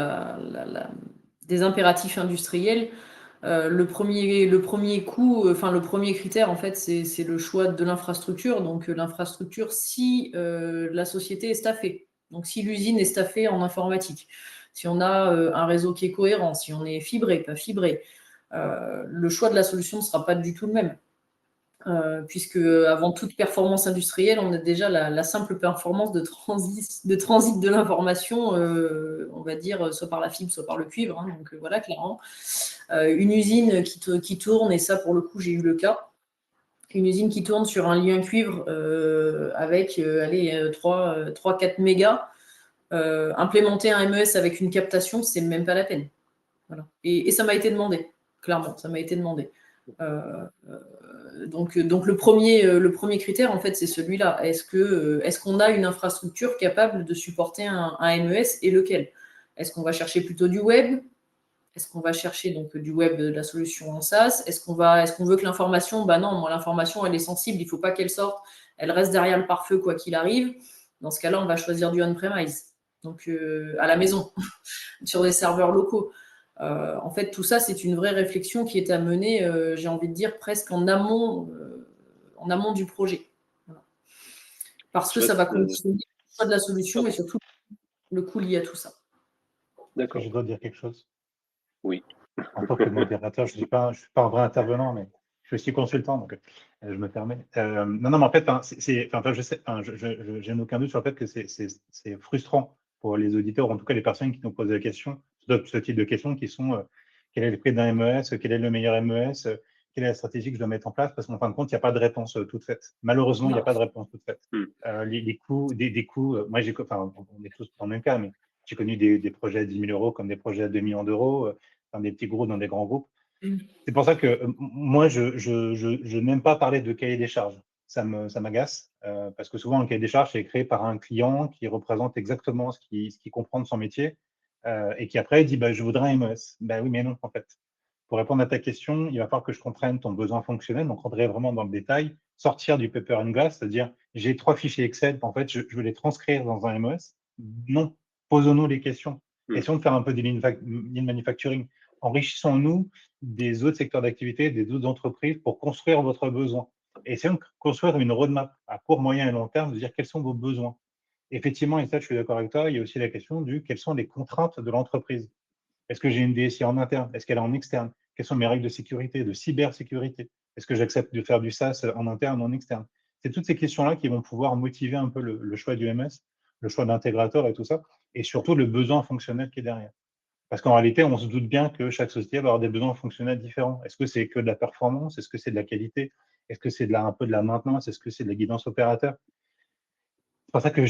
des impératifs industriels, le premier coût, enfin le premier critère, en fait, c'est le choix de l'infrastructure. Donc l'infrastructure, si la société est staffée, donc si l'usine est staffée en informatique, si on a un réseau qui est cohérent, si on est fibré, pas fibré, le choix de la solution ne sera pas du tout le même. Puisque avant toute performance industrielle, on a déjà la simple performance de transit de l'information, on va dire, soit par la fibre, soit par le cuivre. Hein, donc voilà, clairement. Une usine qui tourne, et ça pour le coup j'ai eu le cas, une usine qui tourne sur un lien cuivre avec 3-4 mégas, implémenter un MES avec une captation, c'est même pas la peine. Voilà. Et ça m'a été demandé, clairement, ça m'a été demandé. Donc le premier critère, en fait, c'est celui-là. Est-ce qu'on a une infrastructure capable de supporter un MES, et lequel? Est-ce qu'on va chercher plutôt du web? Est-ce qu'on va chercher donc du web, de la solution en SaaS? Est-ce qu'on veut que l'information, non, moi l'information elle est sensible, il ne faut pas qu'elle sorte, elle reste derrière le pare-feu quoi qu'il arrive. Dans ce cas-là, on va choisir du on-premise, donc à la maison, sur des serveurs locaux. En fait, tout ça, c'est une vraie réflexion qui est à mener, j'ai envie de dire, presque en amont du projet. Voilà. Parce que ça va conditionner le choix de la solution et surtout le coût lié à tout ça. D'accord. Je dois dire quelque chose. Oui. En tant que modérateur, je ne suis pas un vrai intervenant, mais je suis aussi consultant, donc je me permets. Non, mais en fait, je n'ai aucun doute sur le fait que c'est frustrant pour les auditeurs, en tout cas les personnes qui nous posent des questions, ce type de questions qui sont quel est le prix d'un MES, quel est le meilleur MES, quelle est la stratégie que je dois mettre en place, parce qu'en fin de compte, il n'y a pas de réponse toute faite. Malheureusement, il n'y a pas de réponse toute faite. Les coûts, des coûts, moi, on est tous dans le même cas, mais j'ai connu des projets à 10 000 euros comme des projets à 2 millions d'euros, dans des petits groupes, dans des grands groupes. C'est pour ça que moi, je n'aime pas parler de cahier des charges. Ça m'agace, parce que souvent, un cahier des charges est créé par un client qui représente exactement ce qu'il comprend de son métier, et qui après dit je voudrais un MES. Oui, mais non, en fait. Pour répondre à ta question, il va falloir que je comprenne ton besoin fonctionnel, donc rentrer vraiment dans le détail, sortir du paper and glass, c'est-à-dire j'ai 3 fichiers Excel, en fait, je veux les transcrire dans un MES. Non, posons-nous les questions. Essayons de faire un peu du lean manufacturing. Enrichissons-nous des autres secteurs d'activité, des autres entreprises pour construire votre besoin. Essayons de construire une roadmap à court, moyen et long terme, de dire quels sont vos besoins. Effectivement, et ça, je suis d'accord avec toi, il y a aussi la question du quelles sont les contraintes de l'entreprise. Est-ce que j'ai une DSI en interne? Est-ce qu'elle est en externe? Quelles sont mes règles de sécurité, de cybersécurité? Est-ce que j'accepte de faire du SaaS en interne ou en externe? C'est toutes ces questions-là qui vont pouvoir motiver un peu le choix du MS, le choix d'intégrateur et tout ça, et surtout le besoin fonctionnel qui est derrière. Parce qu'en réalité, on se doute bien que chaque société va avoir des besoins fonctionnels différents. Est-ce que c'est que de la performance? Est-ce que c'est de la qualité? Est-ce que c'est un peu de la maintenance? Est-ce que c'est de la guidance opérateur? C'est pour ça que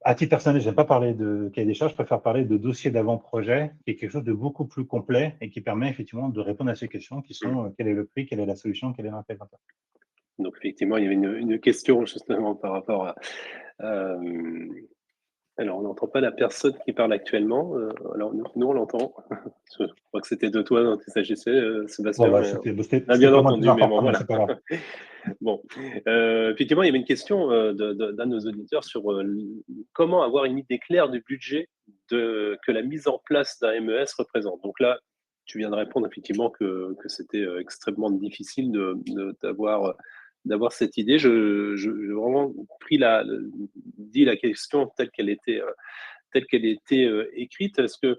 à titre personnel, je n'aime pas parler de cahier des charges, je préfère parler de dossier d'avant-projet, qui est quelque chose de beaucoup plus complet et qui permet effectivement de répondre à ces questions qui sont quel est le prix, quelle est la solution, quel est l'intégrateur. Donc, effectivement, il y avait une question justement par rapport à… alors, on n'entend pas la personne qui parle actuellement. Alors, nous on l'entend. Je crois que c'était de toi dont il s'agissait, Sébastien. C'était on a bien pas moi entendu, qui mais bon, voilà. c'est pas grave. Bon, effectivement, il y avait une question d'un de nos auditeurs sur comment avoir une idée claire du budget que la mise en place d'un MES représente. Donc là, tu viens de répondre effectivement que c'était extrêmement difficile d'avoir cette idée. J'ai vraiment dit la question telle qu'elle était écrite. Est-ce que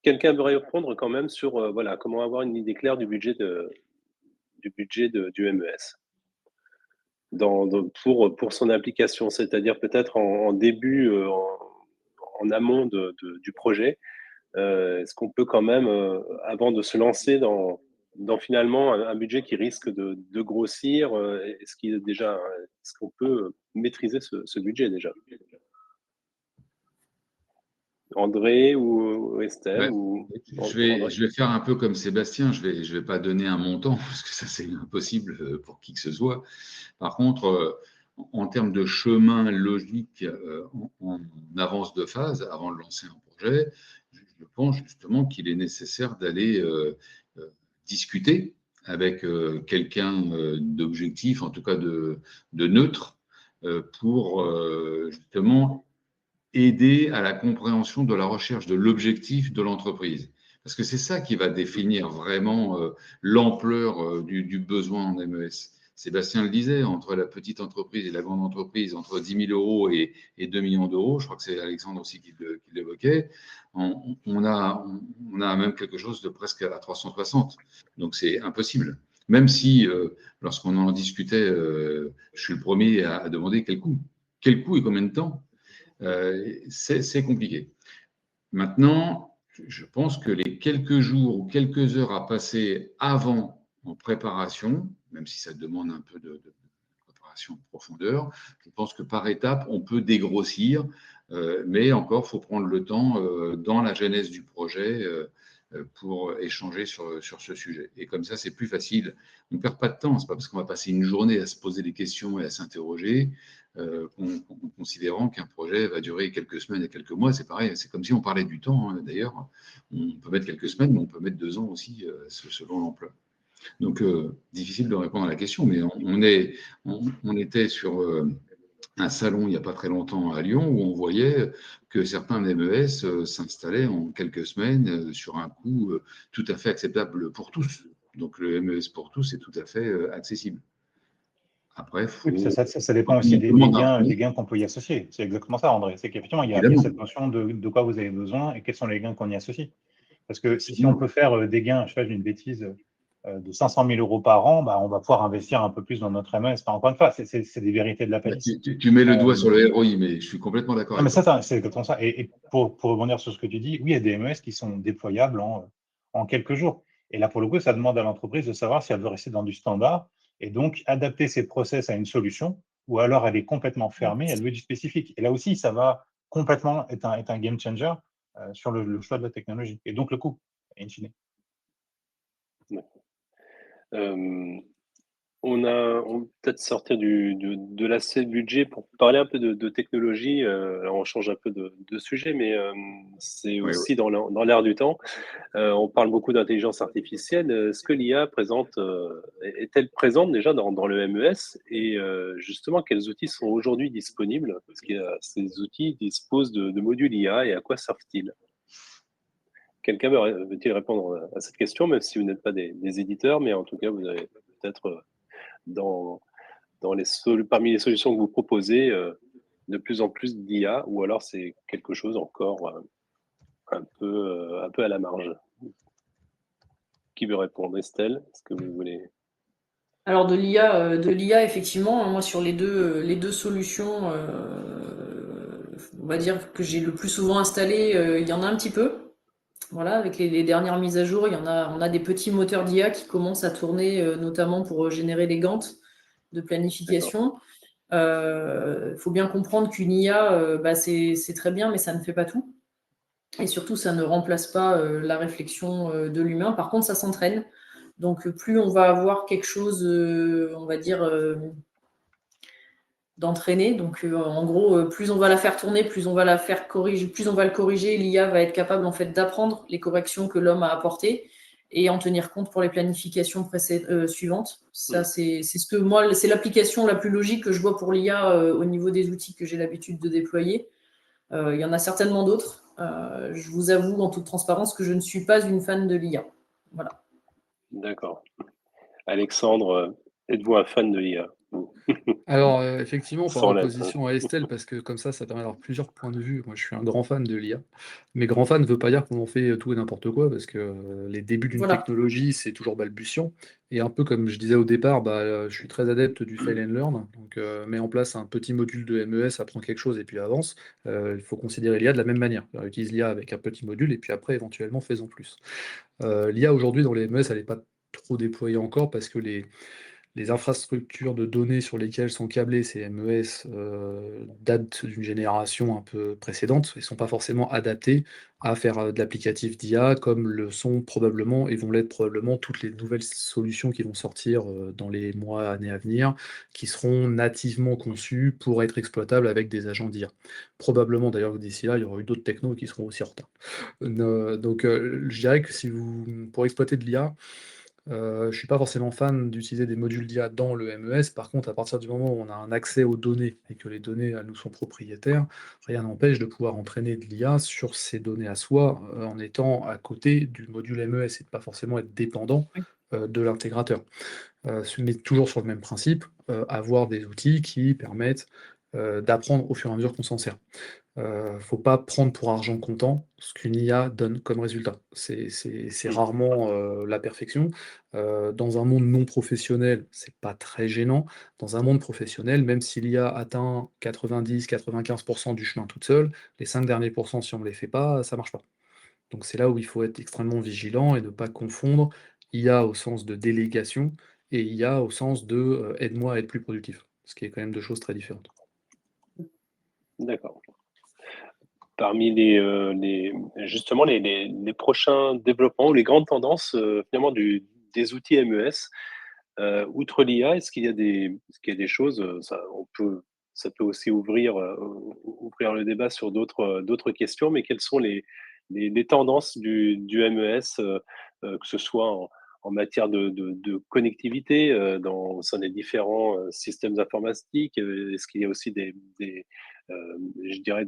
quelqu'un veut répondre quand même sur voilà, comment avoir une idée claire du budget du MES pour son application, c'est-à-dire peut-être en début, en amont du projet. Est-ce qu'on peut quand même, avant de se lancer dans finalement un budget qui risque de grossir, est-ce qu'on peut maîtriser ce budget déjà? André ou Estelle ou je vais faire un peu comme Sébastien, je vais pas donner un montant, parce que ça c'est impossible pour qui que ce soit. Par contre, en termes de chemin logique en avance de phase, avant de lancer un projet, je pense justement qu'il est nécessaire d'aller discuter avec quelqu'un d'objectif, en tout cas de neutre, pour justement aider à la compréhension de la recherche de l'objectif de l'entreprise. Parce que c'est ça qui va définir vraiment l'ampleur du besoin en MES. Sébastien le disait, entre la petite entreprise et la grande entreprise, entre 10 000 euros et 2 millions d'euros, je crois que c'est Alexandre aussi qui l'évoquait, on a même quelque chose de presque à 360. Donc c'est impossible. Même si, lorsqu'on en discutait, je suis le premier à demander quel coût et combien de temps. C'est compliqué. Maintenant, je pense que les quelques jours ou quelques heures à passer avant en préparation, même si ça demande un peu de préparation de profondeur, je pense que par étapes, on peut dégrossir, mais encore, il faut prendre le temps dans la genèse du projet pour échanger sur ce sujet. Et comme ça, c'est plus facile. On ne perd pas de temps. Ce n'est pas parce qu'on va passer une journée à se poser des questions et à s'interroger en considérant qu'un projet va durer quelques semaines et quelques mois. C'est pareil, c'est comme si on parlait du temps. Hein. D'ailleurs, on peut mettre quelques semaines, mais on peut mettre 2 ans aussi, selon l'ampleur. Donc, difficile de répondre à la question, mais on était sur un salon il n'y a pas très longtemps à Lyon où on voyait que certains MES s'installaient en quelques semaines sur un coût tout à fait acceptable pour tous. Donc, le MES pour tous est tout à fait accessible. Après, Oui, ça dépend aussi des gains qu'on peut y associer. C'est exactement ça, André. C'est qu'effectivement, il y a cette notion de quoi vous avez besoin et quels sont les gains qu'on y associe. Parce que si on peut faire des gains, je fais une bêtise, de 500 000 euros par an, bah, on va pouvoir investir un peu plus dans notre MES. Enfin, encore une fois, c'est des vérités de la palisse. Tu mets le doigt sur le ROI, mais je suis complètement d'accord avec toi. Non, mais ça, c'est exactement ça. Et pour rebondir sur ce que tu dis, oui, il y a des MES qui sont déployables en quelques jours. Et là, pour le coup, ça demande à l'entreprise de savoir si elle veut rester dans du standard et donc adapter ses process à une solution, ou alors elle est complètement fermée, elle veut du spécifique. Et là aussi, ça va complètement être un game changer sur le choix de la technologie. Et donc le coût, in fine. On peut peut-être sortir de l'aspect budget pour parler un peu de technologie. Alors on change un peu de sujet, mais c'est aussi dans l'air du temps. On parle beaucoup d'intelligence artificielle. Est-ce que l'IA est-elle présente déjà dans le MES? Et justement, quels outils sont aujourd'hui disponibles? Parce que ces outils disposent de modules IA et à quoi servent-ils? Quelqu'un veut-il répondre à cette question, même si vous n'êtes pas des éditeurs, mais en tout cas, vous avez peut-être parmi les solutions que vous proposez, de plus en plus d'IA, ou alors c'est quelque chose encore un peu à la marge? Qui veut répondre? Estelle, est-ce que vous voulez? Alors de l'IA, effectivement, moi sur les deux solutions, on va dire que j'ai le plus souvent installé, il y en a un petit peu. Voilà, avec les dernières mises à jour, on a des petits moteurs d'IA qui commencent à tourner, notamment pour générer des Gantt de planification. Faut bien comprendre qu'une IA, c'est très bien, mais ça ne fait pas tout. Et surtout, ça ne remplace pas la réflexion de l'humain. Par contre, ça s'entraîne. Donc, plus on va avoir quelque chose, on va dire, d'entraîner. Donc, en gros, plus on va la faire tourner, plus on va la faire corriger, plus on va le corriger, l'IA va être capable en fait d'apprendre les corrections que l'homme a apportées et en tenir compte pour les planifications suivantes. Ça, c'est ce que moi, c'est l'application la plus logique que je vois pour l'IA au niveau des outils que j'ai l'habitude de déployer. Il y en a certainement d'autres. Je vous avoue en toute transparence que je ne suis pas une fan de l'IA. Voilà. D'accord. Alexandre, êtes-vous un fan de l'IA? Alors, effectivement, par Sans l'être. opposition à Estelle, parce que comme ça permet d'avoir plusieurs points de vue. Moi, je suis un grand fan de l'IA, mais grand fan ne veut pas dire qu'on en fait tout et n'importe quoi, parce que les débuts d'une Voilà. technologie, c'est toujours balbutiant. Et un peu comme je disais au départ, je suis très adepte du fail and learn. Donc, mets en place un petit module de MES, apprends quelque chose et puis avance. Il faut considérer l'IA de la même manière. Alors, utilise l'IA avec un petit module et puis après, éventuellement, fais-en plus. L'IA aujourd'hui dans les MES, elle n'est pas trop déployée encore parce que les infrastructures de données sur lesquelles sont câblés ces MES datent d'une génération un peu précédente et ne sont pas forcément adaptées à faire de l'applicatif d'IA comme le sont probablement et vont l'être probablement toutes les nouvelles solutions qui vont sortir dans les mois, années à venir, qui seront nativement conçues pour être exploitables avec des agents d'IA. Probablement d'ailleurs que d'ici là, il y aura eu d'autres technos qui seront aussi en retard. Donc je dirais que pour exploiter de l'IA, je ne suis pas forcément fan d'utiliser des modules d'IA dans le MES. Par contre, à partir du moment où on a un accès aux données et que les données nous sont propriétaires, rien n'empêche de pouvoir entraîner de l'IA sur ces données à soi en étant à côté du module MES et de pas forcément être dépendant de l'intégrateur. Mais toujours sur le même principe, avoir des outils qui permettent d'apprendre au fur et à mesure qu'on s'en sert. Faut pas prendre pour argent comptant ce qu'une IA donne comme résultat. C'est rarement la perfection. Dans un monde non professionnel, c'est pas très gênant. Dans un monde professionnel, même si l'IA atteint 90-95% du chemin toute seule, les 5 derniers pourcents, si on ne les fait pas, ça marche pas. Donc c'est là où il faut être extrêmement vigilant et ne pas confondre IA au sens de délégation et IA au sens de aide-moi à être plus productif, ce qui est quand même deux choses très différentes. D'accord. Parmi justement les prochains développements ou les grandes tendances finalement des outils MES, outre l'IA, est-ce qu'il y a des choses, ça peut aussi ouvrir le débat sur d'autres questions, mais quelles sont les tendances du MES, que ce soit en matière de connectivité au sein des différents systèmes informatiques? Est-ce qu'il y a aussi je dirais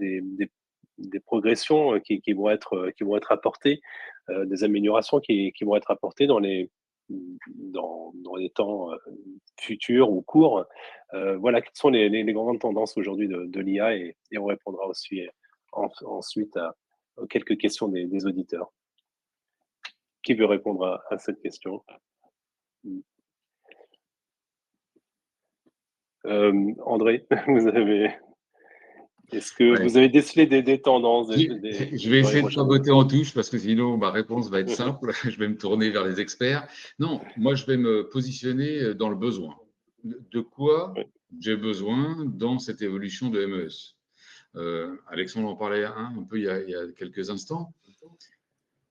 des progressions qui vont être apportées, des améliorations qui vont être apportées dans les temps futurs ou courts. Voilà, quelles sont les grandes tendances aujourd'hui de l'IA et on répondra aussi ensuite aux quelques questions des auditeurs. Qui veut répondre à cette question? André, est-ce que vous avez décelé des tendances Je vais essayer de ne pas botter en touche parce que sinon ma réponse va être simple. Je vais me tourner vers les experts. Non, moi je vais me positionner dans le besoin. De quoi j'ai besoin dans cette évolution de MES? Alexandre en parlait un peu il y a quelques instants.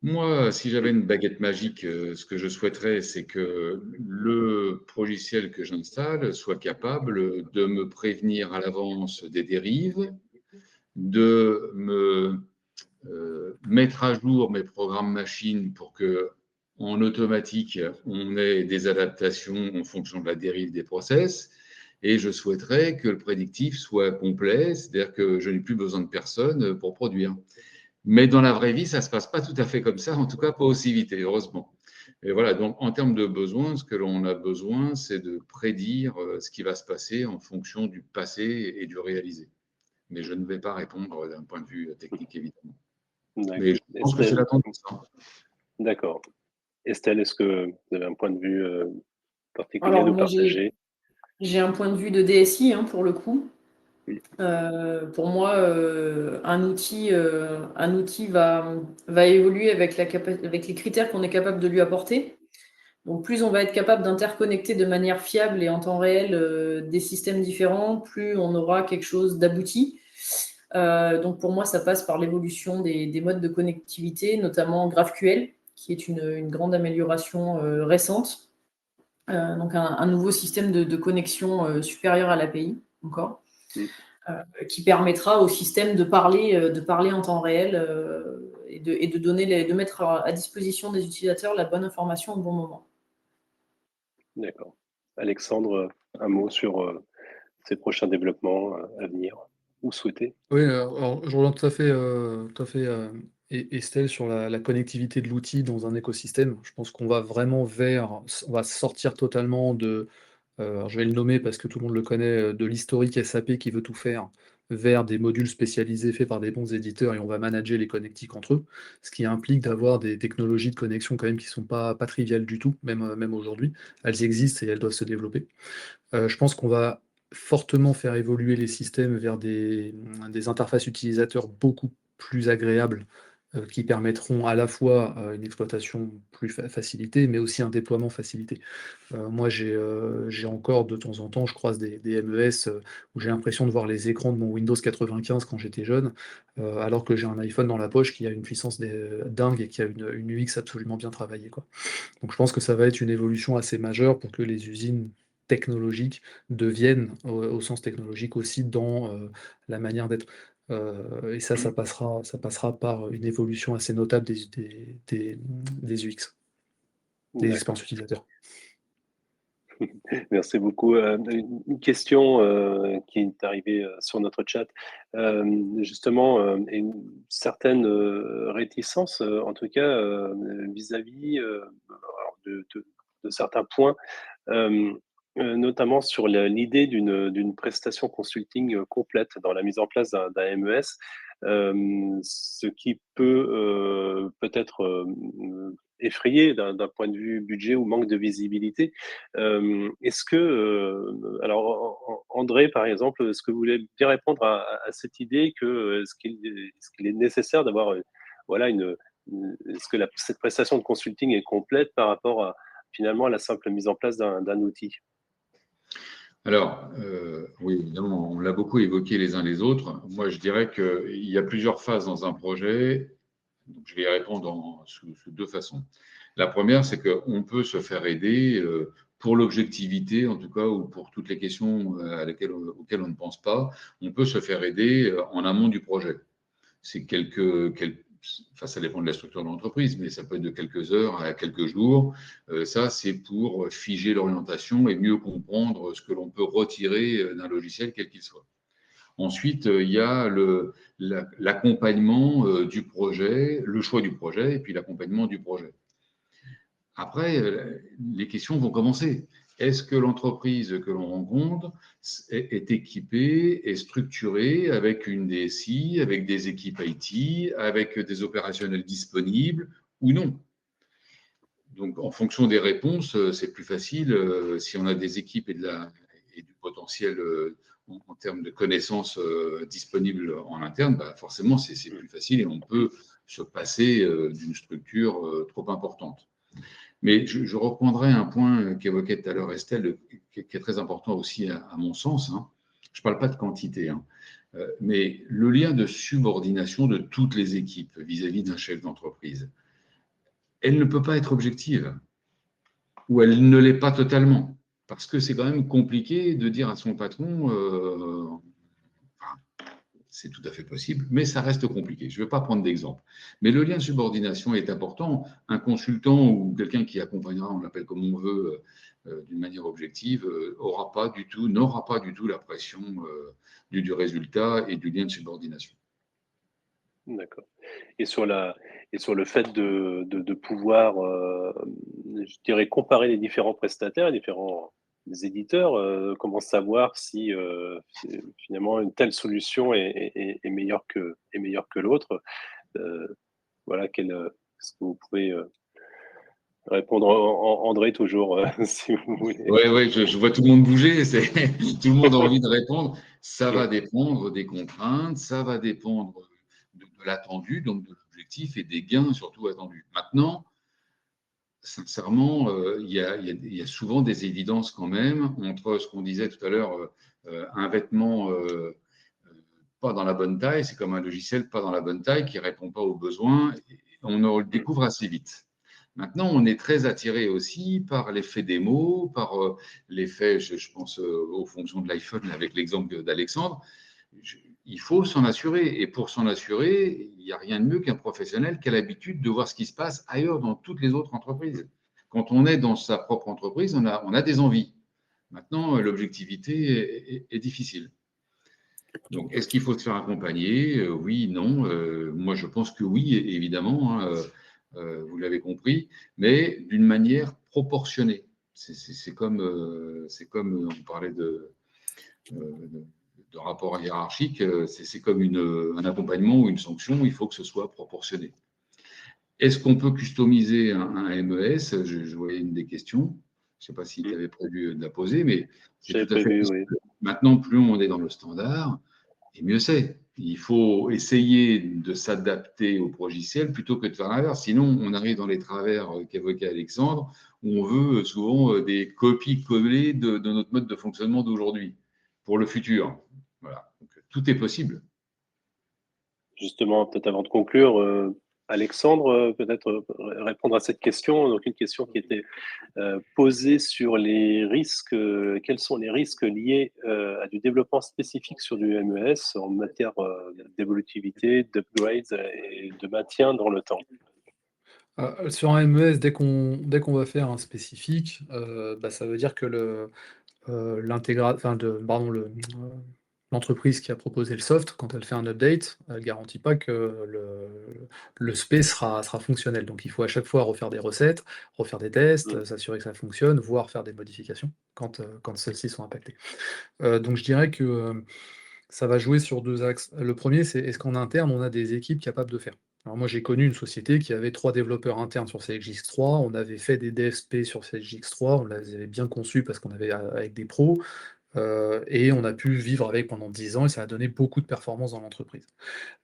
Moi, si j'avais une baguette magique, ce que je souhaiterais, c'est que le logiciel que j'installe soit capable de me prévenir à l'avance des dérives, de me mettre à jour mes programmes machines pour que, en automatique, on ait des adaptations en fonction de la dérive des process. Et je souhaiterais que le prédictif soit complet, c'est-à-dire que je n'ai plus besoin de personne pour produire. Mais dans la vraie vie, ça ne se passe pas tout à fait comme ça, en tout cas pas aussi vite, et heureusement. Et voilà, donc en termes de besoins, ce que l'on a besoin, c'est de prédire ce qui va se passer en fonction du passé et du réalisé. Mais je ne vais pas répondre d'un point de vue technique, évidemment. Mais je pense que c'est la tendance. D'accord. Estelle, est-ce que vous avez un point de vue particulier à nous partager? J'ai un point de vue de DSI pour le coup. Pour moi, un outil va évoluer avec les critères qu'on est capable de lui apporter. Donc, plus on va être capable d'interconnecter de manière fiable et en temps réel des systèmes différents, plus on aura quelque chose d'abouti. Donc, pour moi, ça passe par l'évolution des modes de connectivité, notamment GraphQL, qui est une grande amélioration récente. Donc, un nouveau système de connexion supérieur à l'API, encore. Qui permettra au système de parler en temps réel et de mettre à disposition des utilisateurs la bonne information au bon moment. D'accord. Alexandre, un mot sur ces prochains développements à venir ou souhaités? Oui, alors je rejoins tout à fait Estelle sur la connectivité de l'outil dans un écosystème. Je pense qu'on va vraiment on va sortir totalement alors je vais le nommer parce que tout le monde le connaît, de l'historique SAP qui veut tout faire, vers des modules spécialisés faits par des bons éditeurs et on va manager les connectiques entre eux. Ce qui implique d'avoir des technologies de connexion quand même qui sont pas triviales du tout, même aujourd'hui. Elles existent et elles doivent se développer. Je pense qu'on va fortement faire évoluer les systèmes vers des interfaces utilisateurs beaucoup plus agréables, qui permettront à la fois, une exploitation plus facilitée, mais aussi un déploiement facilité. Moi, j'ai encore de temps en temps, je croise des MES, où j'ai l'impression de voir les écrans de mon Windows 95 quand j'étais jeune, alors que j'ai un iPhone dans la poche qui a une puissance dingue et qui a une UX absolument bien travaillée, quoi. Donc je pense que ça va être une évolution assez majeure pour que les usines technologiques deviennent, au sens technologique aussi, dans, la manière d'être. Et ça passera par une évolution assez notable des UX, des expériences utilisateurs. Merci beaucoup. Une question qui est arrivée sur notre chat. Justement, une certaine réticence, en tout cas, vis-à-vis de certains points, euh, notamment sur l'idée d'une prestation consulting complète dans la mise en place d'un MES, ce qui peut peut-être effrayer d'un point de vue budget ou manque de visibilité. Est-ce que, alors André, par exemple, est-ce que vous voulez bien répondre à cette idée que est-ce qu'il est nécessaire d'avoir voilà est-ce que cette prestation de consulting est complète par rapport à finalement à la simple mise en place d'un outil? Alors, oui, évidemment, on l'a beaucoup évoqué les uns les autres. Moi, je dirais qu'il y a plusieurs phases dans un projet. Donc, je vais y répondre sous deux façons. La première, c'est qu'on peut se faire aider pour l'objectivité, en tout cas, ou pour toutes les questions auxquelles on ne pense pas. On peut se faire aider en amont du projet. C'est enfin, ça dépend de la structure de l'entreprise, mais ça peut être de quelques heures à quelques jours. Ça, c'est pour figer l'orientation et mieux comprendre ce que l'on peut retirer d'un logiciel, quel qu'il soit. Ensuite, il y a l'accompagnement du projet, le choix du projet et puis l'accompagnement du projet. Après, les questions vont commencer. Est-ce que l'entreprise que l'on rencontre est équipée, est structurée avec une DSI, avec des équipes IT, avec des opérationnels disponibles ou non? Donc, en fonction des réponses, c'est plus facile si on a des équipes et du potentiel en termes de connaissances disponibles en interne, bah forcément, c'est plus facile et on peut se passer d'une structure trop importante. Mais je reprendrai un point qu'évoquait tout à l'heure Estelle, qui est très important aussi à mon sens. Hein. Je ne parle pas de quantité, hein. Mais le lien de subordination de toutes les équipes vis-à-vis d'un chef d'entreprise, elle ne peut pas être objective, ou elle ne l'est pas totalement. Parce que c'est quand même compliqué de dire à son patron, c'est tout à fait possible, mais ça reste compliqué. Je ne vais pas prendre d'exemple. Mais le lien de subordination est important. Un consultant ou quelqu'un qui accompagnera, on l'appelle comme on veut, d'une manière objective, n'aura pas du tout la pression du résultat et du lien de subordination. D'accord. Et sur le fait de pouvoir, je dirais, comparer les différents prestataires, les différents éditeurs, comment savoir si finalement une telle solution est meilleure que l'autre. Voilà, est-ce que vous pouvez répondre, André, toujours, si vous voulez. Oui, je vois tout le monde bouger, tout le monde a envie de répondre. Ça va dépendre des contraintes, ça va dépendre de l'attendu, donc de l'objectif et des gains surtout attendus. Maintenant, sincèrement, il y a souvent des évidences quand même entre ce qu'on disait tout à l'heure, un vêtement pas dans la bonne taille, c'est comme un logiciel pas dans la bonne taille qui ne répond pas aux besoins. Et on le découvre assez vite. Maintenant, on est très attiré aussi par l'effet démo, par l'effet, je pense aux fonctions de l'iPhone avec l'exemple d'Alexandre. Il faut s'en assurer. Et pour s'en assurer, il n'y a rien de mieux qu'un professionnel qui a l'habitude de voir ce qui se passe ailleurs dans toutes les autres entreprises. Quand on est dans sa propre entreprise, on a des envies. Maintenant, l'objectivité est difficile. Donc, est-ce qu'il faut se faire accompagner? Oui, non. Moi, je pense que oui, évidemment, hein, vous l'avez compris, mais d'une manière proportionnée. C'est comme on parlait de rapport hiérarchique, c'est comme un accompagnement ou une sanction, il faut que ce soit proportionné. Est-ce qu'on peut customiser un MES? Je voyais une des questions. Je ne sais pas si tu avais prévu de la poser, mais c'est tout à fait possible. Oui. Maintenant, plus on est dans le standard, et mieux c'est. Il faut essayer de s'adapter au logiciel plutôt que de faire l'inverse. Sinon, on arrive dans les travers qu'évoquait Alexandre, où on veut souvent des copies-collées de notre mode de fonctionnement d'aujourd'hui pour le futur. Voilà. Donc, tout est possible. Justement, peut-être avant de conclure, Alexandre, peut-être répondre à cette question. Donc, une question qui était posée sur les risques. Quels sont les risques liés à du développement spécifique sur du MES en matière d'évolutivité, d'upgrades et de maintien dans le temps? Sur un MES, dès qu'on va faire un spécifique, ça veut dire que l'entreprise qui a proposé le soft, quand elle fait un update, elle garantit pas que le spé sera fonctionnel. Donc il faut à chaque fois refaire des recettes, refaire des tests, s'assurer que ça fonctionne, voire faire des modifications quand celles-ci sont impactées. Donc je dirais que ça va jouer sur 2 axes. Le premier, c'est est-ce qu'en interne, on a des équipes capables de faire? Alors moi, j'ai connu une société qui avait 3 développeurs internes sur CSX3, on avait fait des DSP sur CSX3, on les avait bien conçus parce qu'on avait avec des pros. et on a pu vivre avec pendant 10 ans et ça a donné beaucoup de performance dans l'entreprise.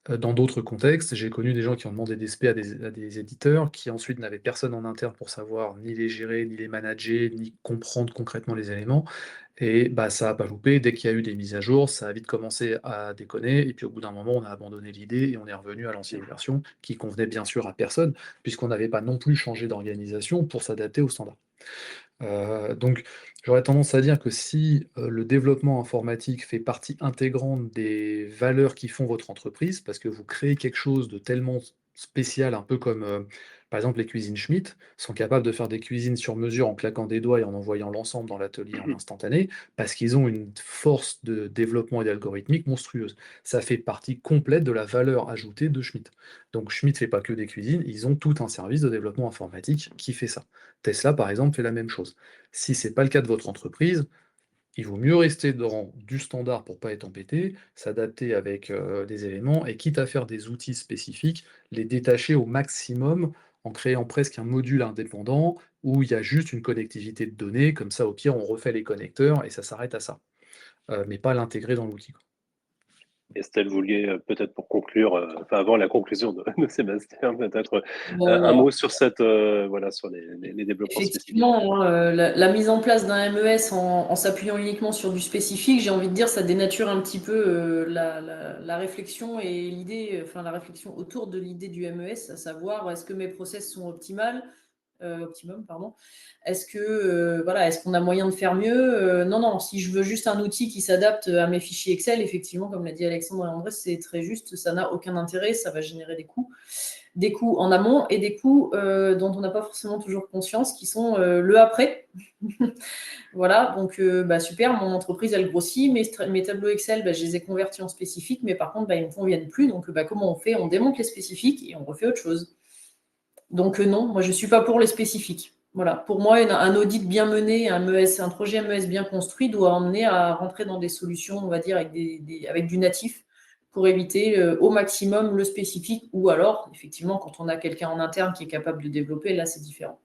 Dans d'autres contextes, j'ai connu des gens qui ont demandé des SP à des éditeurs, qui ensuite n'avaient personne en interne pour savoir ni les gérer, ni les manager, ni comprendre concrètement les éléments. Et bah, ça a pas loupé. Dès qu'il y a eu des mises à jour, ça a vite commencé à déconner. Et puis au bout d'un moment, on a abandonné l'idée et on est revenu à l'ancienne version, qui convenait bien sûr à personne, puisqu'on n'avait pas non plus changé d'organisation pour s'adapter aux standards. Donc j'aurais tendance à dire que si, le développement informatique fait partie intégrante des valeurs qui font votre entreprise, parce que vous créez quelque chose de tellement spécial, un peu comme, par exemple les cuisines Schmitt sont capables de faire des cuisines sur mesure en claquant des doigts et en envoyant l'ensemble dans l'atelier en instantané, parce qu'ils ont une force de développement et d'algorithmique monstrueuse. Ça fait partie complète de la valeur ajoutée de Schmitt. Donc Schmitt fait pas que des cuisines, ils ont tout un service de développement informatique qui fait ça. Tesla, par exemple, fait la même chose. Si ce n'est pas le cas de votre entreprise, il vaut mieux rester dans du standard pour ne pas être embêté, s'adapter avec des éléments, et quitte à faire des outils spécifiques, les détacher au maximum en créant presque un module indépendant où il y a juste une connectivité de données, comme ça au pire on refait les connecteurs et ça s'arrête à ça. Mais pas l'intégrer dans l'outil, quoi. Estelle, vous vouliez peut-être pour conclure, enfin avant la conclusion de Sébastien, peut-être un Bon, mot sur cette, voilà, sur les développements spécifiques. effectivement, hein, la mise en place d'un MES en s'appuyant uniquement sur du spécifique, j'ai envie de dire, ça dénature un petit peu la réflexion et l'idée, enfin la réflexion autour de l'idée du MES, à savoir est-ce que mes process sont optimum, pardon. Est-ce que voilà, est-ce qu'on a moyen de faire mieux? Non, non. Si je veux juste un outil qui s'adapte à mes fichiers Excel, effectivement, comme l'a dit Alexandre et André, c'est très juste. Ça n'a aucun intérêt. Ça va générer des coûts en amont et des coûts dont on n'a pas forcément toujours conscience, qui sont le après. Voilà, donc bah, super, mon entreprise elle grossit, mes tableaux Excel, bah, je les ai convertis en spécifiques, mais par contre, bah, ils ne me conviennent plus. Donc bah, comment on fait? On démonte les spécifiques et on refait autre chose. Donc non, moi je ne suis pas pour les spécifiques. Voilà. Pour moi, un audit bien mené, un projet MES bien construit doit emmener à rentrer dans des solutions, on va dire, avec du natif pour éviter au maximum le spécifique, ou alors, effectivement, quand on a quelqu'un en interne qui est capable de développer, là c'est différent.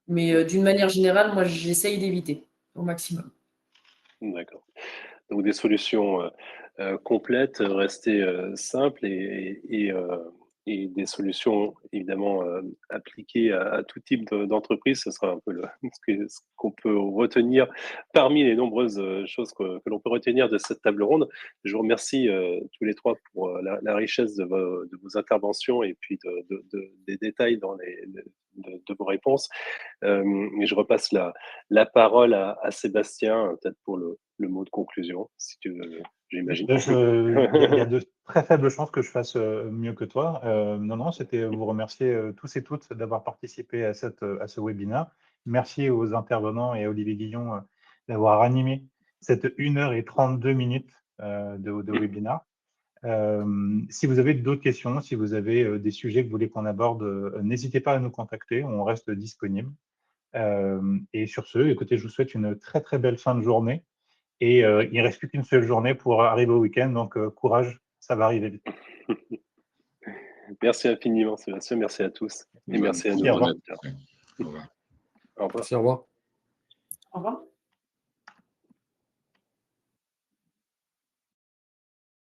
Mais d'une manière générale, moi j'essaye d'éviter au maximum. D'accord. Donc des solutions complètes, rester simples et des solutions évidemment appliquées à tout type d'entreprise. Ce sera un peu ce qu'on peut retenir parmi les nombreuses choses que l'on peut retenir de cette table ronde. Je vous remercie tous les trois pour la richesse de vos interventions et puis des détails de vos réponses. Et je repasse la parole à Sébastien, peut-être pour le mot de conclusion, si tu veux, j'imagine. Il y a de très faibles chances que je fasse mieux que toi. Non, non, c'était vous remercier tous et toutes d'avoir participé à ce webinaire. Merci aux intervenants et à Olivier Guillon d'avoir animé cette 1h32 de webinaire. Si vous avez d'autres questions, si vous avez des sujets que vous voulez qu'on aborde, n'hésitez pas à nous contacter, on reste disponible. Et sur ce, écoutez, je vous souhaite une très très belle fin de journée. Et il ne reste plus qu'une seule journée pour arriver au week-end, donc courage, ça va arriver vite. Merci infiniment, Sébastien, merci à tous. Et merci à Merci, au nos revoir. auditeurs. Au revoir. Au revoir. Merci, au revoir. Au revoir.